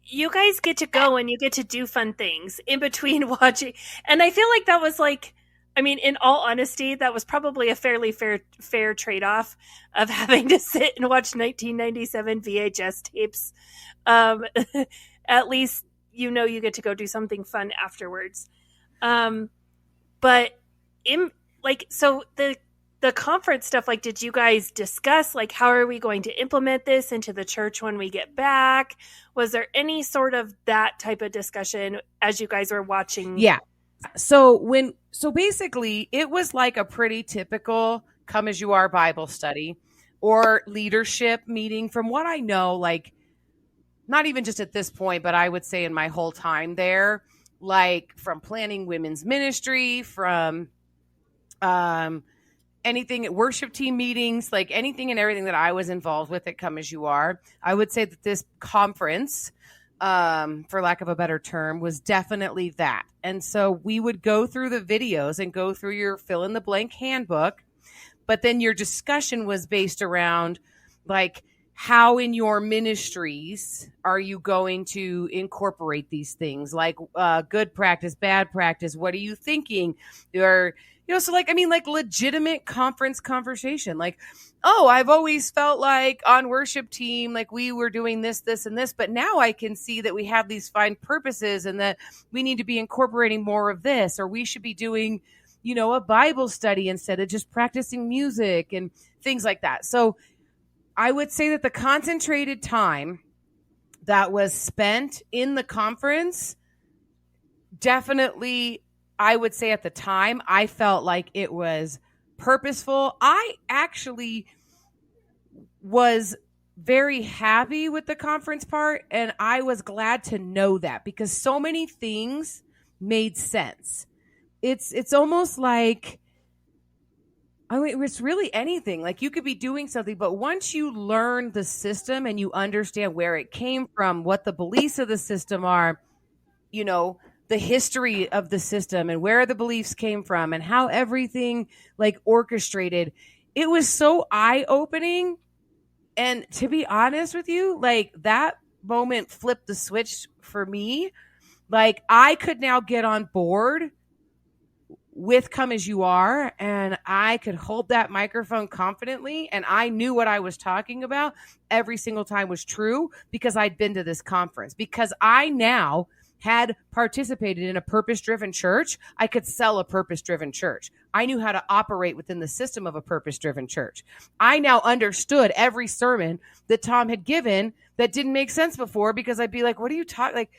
you guys get to go and you get to do fun things in between watching. And I feel like that was like, I mean, in all honesty, that was probably a fairly fair trade-off of having to sit and watch 1997 VHS tapes. At least, you know, you get to go do something fun afterwards. But so the conference stuff, like, did you guys discuss, like, how are we going to implement this into the church when we get back? Was there any sort of that type of discussion as you guys were watching? Yeah. So basically it was like a pretty typical come as you are Bible study or leadership meeting from what I know, like not even just at this point, but I would say in my whole time there, like from planning women's ministry, from anything at worship team meetings, like anything and everything that I was involved with at Come As You Are. I would say that this conference, for lack of a better term, was definitely that. And so we would go through the videos and go through your fill in the blank handbook, but then your discussion was based around like, how in your ministries are you going to incorporate these things, like good practice, bad practice? What are you thinking? Or, you know, so like, I mean, like legitimate conference conversation, like, oh, I've always felt like on worship team, like we were doing this, this, and this, but now I can see that we have these fine purposes and that we need to be incorporating more of this, or we should be doing, you know, a Bible study instead of just practicing music and things like that. So I would say that the concentrated time that was spent in the conference, definitely, I would say at the time, I felt like it was purposeful. I actually was very happy with the conference part, and I was glad to know that because so many things made sense. It's almost like, I mean, it's really anything. Like you could be doing something, but once you learn the system and you understand where it came from, what the beliefs of the system are, you know, the history of the system and where the beliefs came from and how everything like orchestrated, it was so eye-opening. And to be honest with you, like that moment flipped the switch for me. Like I could now get on board with Come As You Are, and I could hold that microphone confidently, and I knew what I was talking about every single time was true because I'd been to this conference, because I now had participated in a purpose-driven church. I could sell a purpose-driven church. I knew how to operate within the system of a purpose-driven church. I now understood every sermon that Tom had given that didn't make sense before, because I'd be like, what are you talking? Like,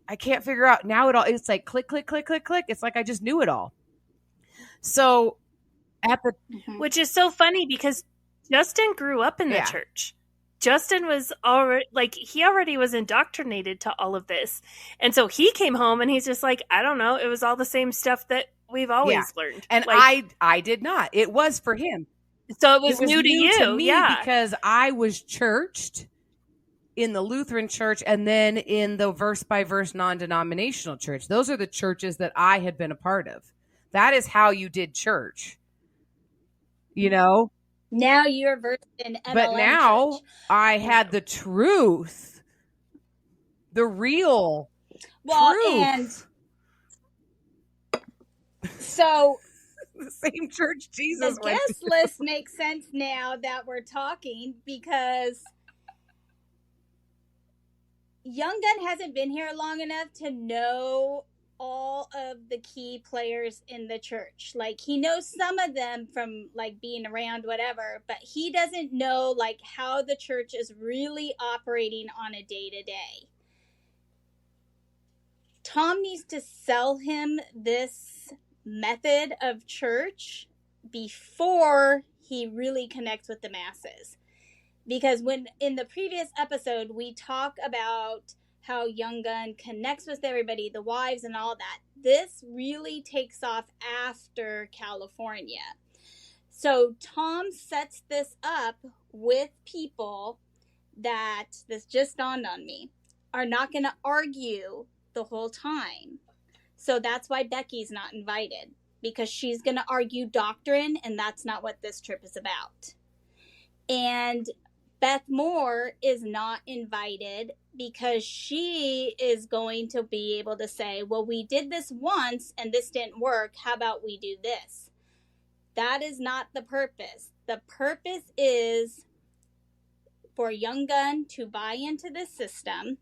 I can't figure out now it all. It's like click, click, click, click, click. It's like I just knew it all. So at the, which is so funny because Justin grew up in the church. Justin was already like, he already was indoctrinated to all of this. And so he came home and he's just like, I don't know. It was all the same stuff that we've always learned. And like, I did not. It was for him. So it was new to you. To me, because I was churched in the Lutheran church and then in the verse by verse non-denominational church. Those are the churches that I had been a part of. That is how you did church, you know? Now you're versed in MLM. But now church. I had the truth, the real truth. And so the same church Jesus the went guest to. list makes sense now that we're talking, because Young Gun hasn't been here long enough to know all of the key players in the church. Like, he knows some of them from like being around, whatever, but he doesn't know like how the church is really operating on a day-to-day. Tom needs to sell him this method of church before he really connects with the masses. Because when in the previous episode we talk about how Young Gun connects with everybody, the wives and all that, this really takes off after California. So Tom sets this up with people that, this just dawned on me, are not going to argue the whole time. So that's why Becky's not invited, because she's going to argue doctrine, and that's not what this trip is about. And Beth Moore is not invited because she is going to be able to say, well, we did this once and this didn't work. How about we do this? That is not the purpose. The purpose is for Young Gun to buy into this system,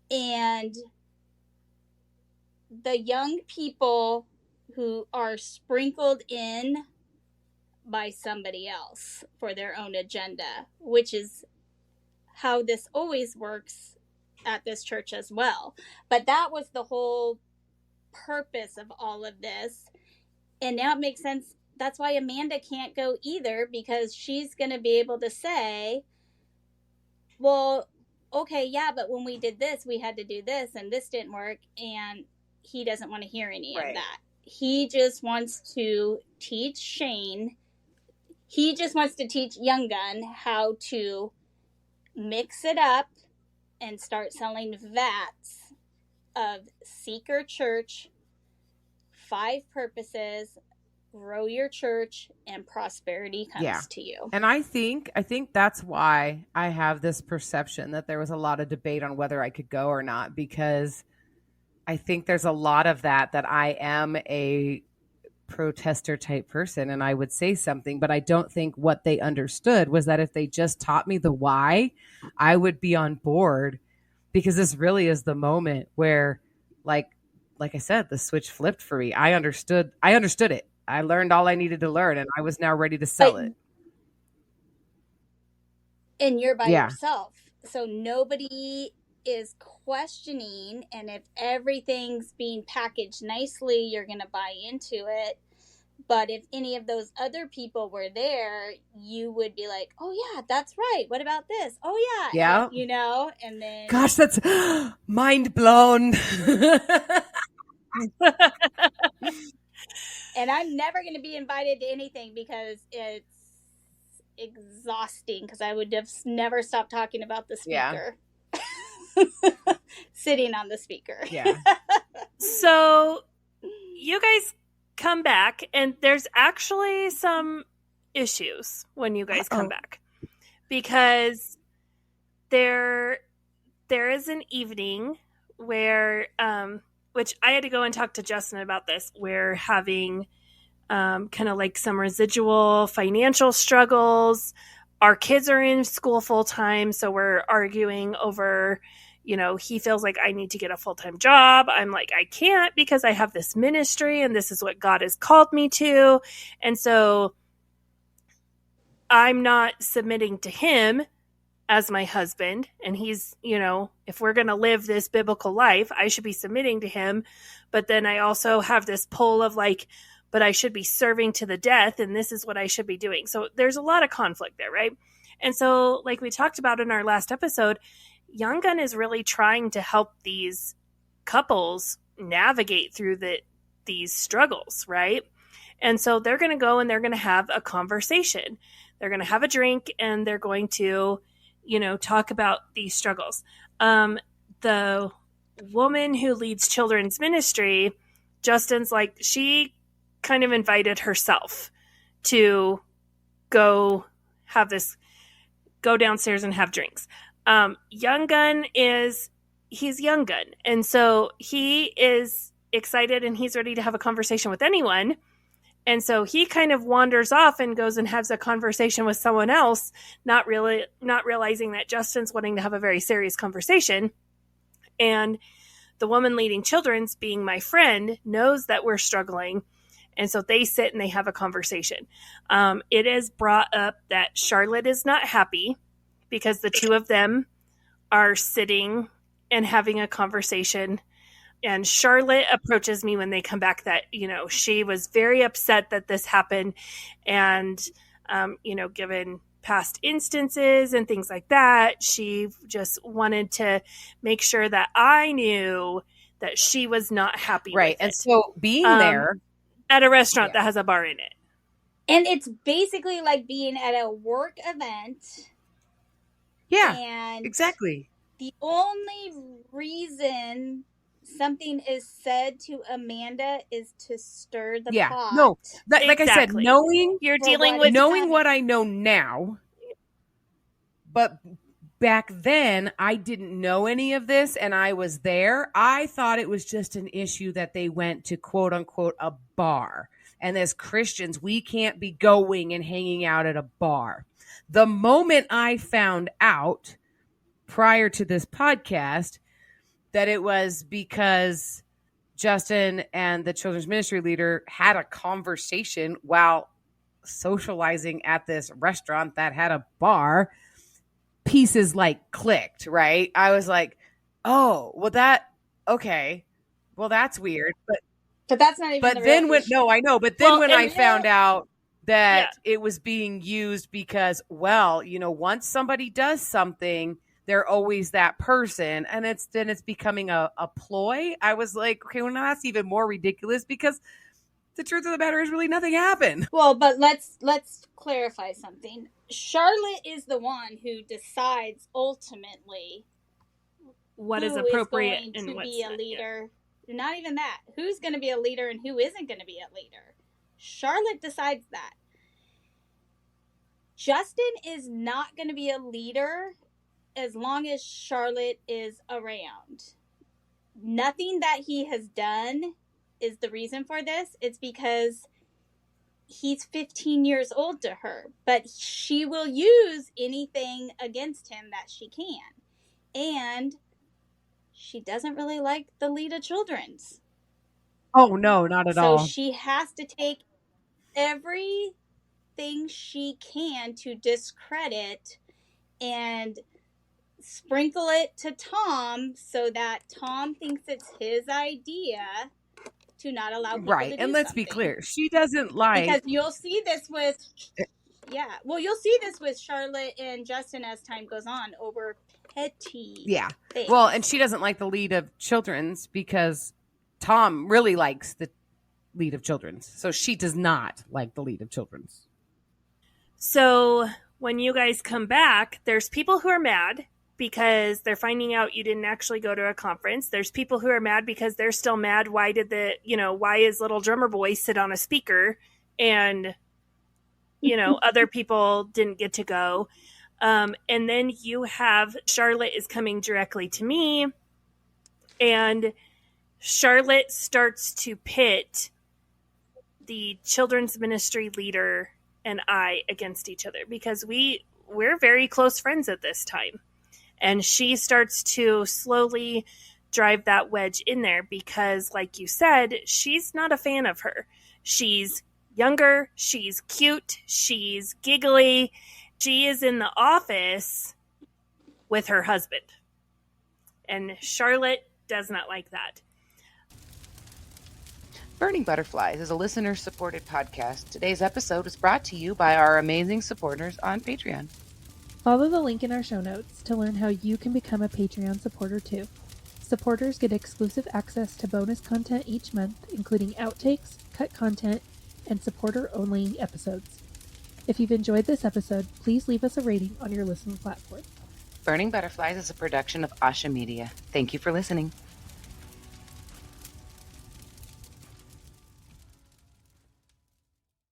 and the young people who are sprinkled in by somebody else for their own agenda, which is how this always works at this church as well. But that was the whole purpose of all of this. And now it makes sense. That's why Amanda can't go either, because she's going to be able to say, well, okay, yeah, but when we did this, we had to do this and this didn't work. And he doesn't want to hear any of that. He just wants to teach Shane. He just wants to teach Young Gun how to mix it up and start selling vats of Seeker Church, 5 purposes, grow your church, and prosperity comes to you. And I think that's why I have this perception that there was a lot of debate on whether I could go or not, because I think there's a lot of that I am a protester type person and I would say something, but I don't think what they understood was that if they just taught me the why, I would be on board, because this really is the moment where, like I said, the switch flipped for me. I understood it. I learned all I needed to learn, and I was now ready to sell it. And you're by yourself. So nobody is questioning, and if everything's being packaged nicely, you're going to buy into it. But if any of those other people were there, you would be like, oh yeah, that's right. What about this? Oh yeah. Yeah. You know, and then. Gosh, that's mind blown. And I'm never going to be invited to anything because it's exhausting, because I would have never stopped talking about the speaker. Yeah. Sitting on the speaker. Yeah. So you guys come back, and there's actually some issues when you guys come back, because there is an evening where which I had to go and talk to Justin about this. We're having kind of like some residual financial struggles. Our kids are in school full time, so we're arguing over, he feels like I need to get a full-time job. I'm like, I can't, because I have this ministry and this is what God has called me to. And so I'm not submitting to him as my husband, and he's, if we're going to live this biblical life, I should be submitting to him. But then I also have this pull of like, but I should be serving to the death, and this is what I should be doing. So there's a lot of conflict there, right? And so, like we talked about in our last episode, Young Gun is really trying to help these couples navigate through these struggles, right? And so they're going to go and they're going to have a conversation. They're going to have a drink, and they're going to talk about these struggles. The woman who leads children's ministry, Justin's like, she kind of invited herself to go downstairs and have drinks. Young Gun he's Young Gun. And so he is excited and he's ready to have a conversation with anyone. And so he kind of wanders off and goes and has a conversation with someone else, not realizing that Justin's wanting to have a very serious conversation. And the woman leading children's, being my friend, knows that we're struggling. And so they sit and they have a conversation. It is brought up that Charlotte is not happy because the two of them are sitting and having a conversation. And Charlotte approaches me when they come back that, she was very upset that this happened. And, given past instances and things like that, she just wanted to make sure that I knew that she was not happy with it. And so being there at a restaurant that has a bar in it. And it's basically like being at a work event. Yeah, and exactly. The only reason something is said to Amanda is to stir the pot. No, like I said, knowing you're dealing with knowing what I know now, but back then I didn't know any of this, and I was there. I thought it was just an issue that they went to quote unquote a bar, and as Christians, we can't be going and hanging out at a bar. The moment I found out prior to this podcast that it was because Justin and the children's ministry leader had a conversation while socializing at this restaurant that had a bar, pieces like clicked, right? I was like, oh, well that's weird. But that's not even but the then real when issue. no, I know. But then when I found out that it was being used because, well, once somebody does something, they're always that person, and it's becoming a ploy. I was like, okay, well, now that's even more ridiculous, because the truth of the matter is really nothing happened. Well, but let's clarify something. Charlotte is the one who decides ultimately what is appropriate and and to what's be a leader. Not even that. Who's going to be a leader and who isn't going to be a leader. Charlotte decides that. Justin is not going to be a leader as long as Charlotte is around. Nothing that he has done is the reason for this. It's because he's 15 years old to her, but she will use anything against him that she can. And she doesn't really like the lead of children's. Oh, no, not at all. So she has to take everything she can to discredit and sprinkle it to Tom so that Tom thinks it's his idea to not allow people to do and let's be clear, she doesn't like, because you'll see this with you'll see this with Charlotte and Justin as time goes on over petty things. Well, and she doesn't like the lead of children's because Tom really likes the lead of children's, so she does not like the lead of children's. So when you guys come back, there's people who are mad because they're finding out you didn't actually go to a conference. There's people who are mad because they're still mad. Why is little drummer boy sit on a speaker and, other people didn't get to go. And then you have Charlotte is coming directly to me, and Charlotte starts to pit the children's ministry leader and I against each other because we're very close friends at this time. And she starts to slowly drive that wedge in there because, like you said, she's not a fan of her. She's younger, she's cute, she's giggly. She is in the office with her husband. And Charlotte does not like that. Burning Butterflies is a listener-supported podcast. Today's episode is brought to you by our amazing supporters on Patreon. Follow the link in our show notes to learn how you can become a Patreon supporter too. Supporters get exclusive access to bonus content each month, including outtakes, cut content, and supporter-only episodes. If you've enjoyed this episode, please leave us a rating on your listening platform. Burning Butterflies is a production of Asha Media. Thank you for listening.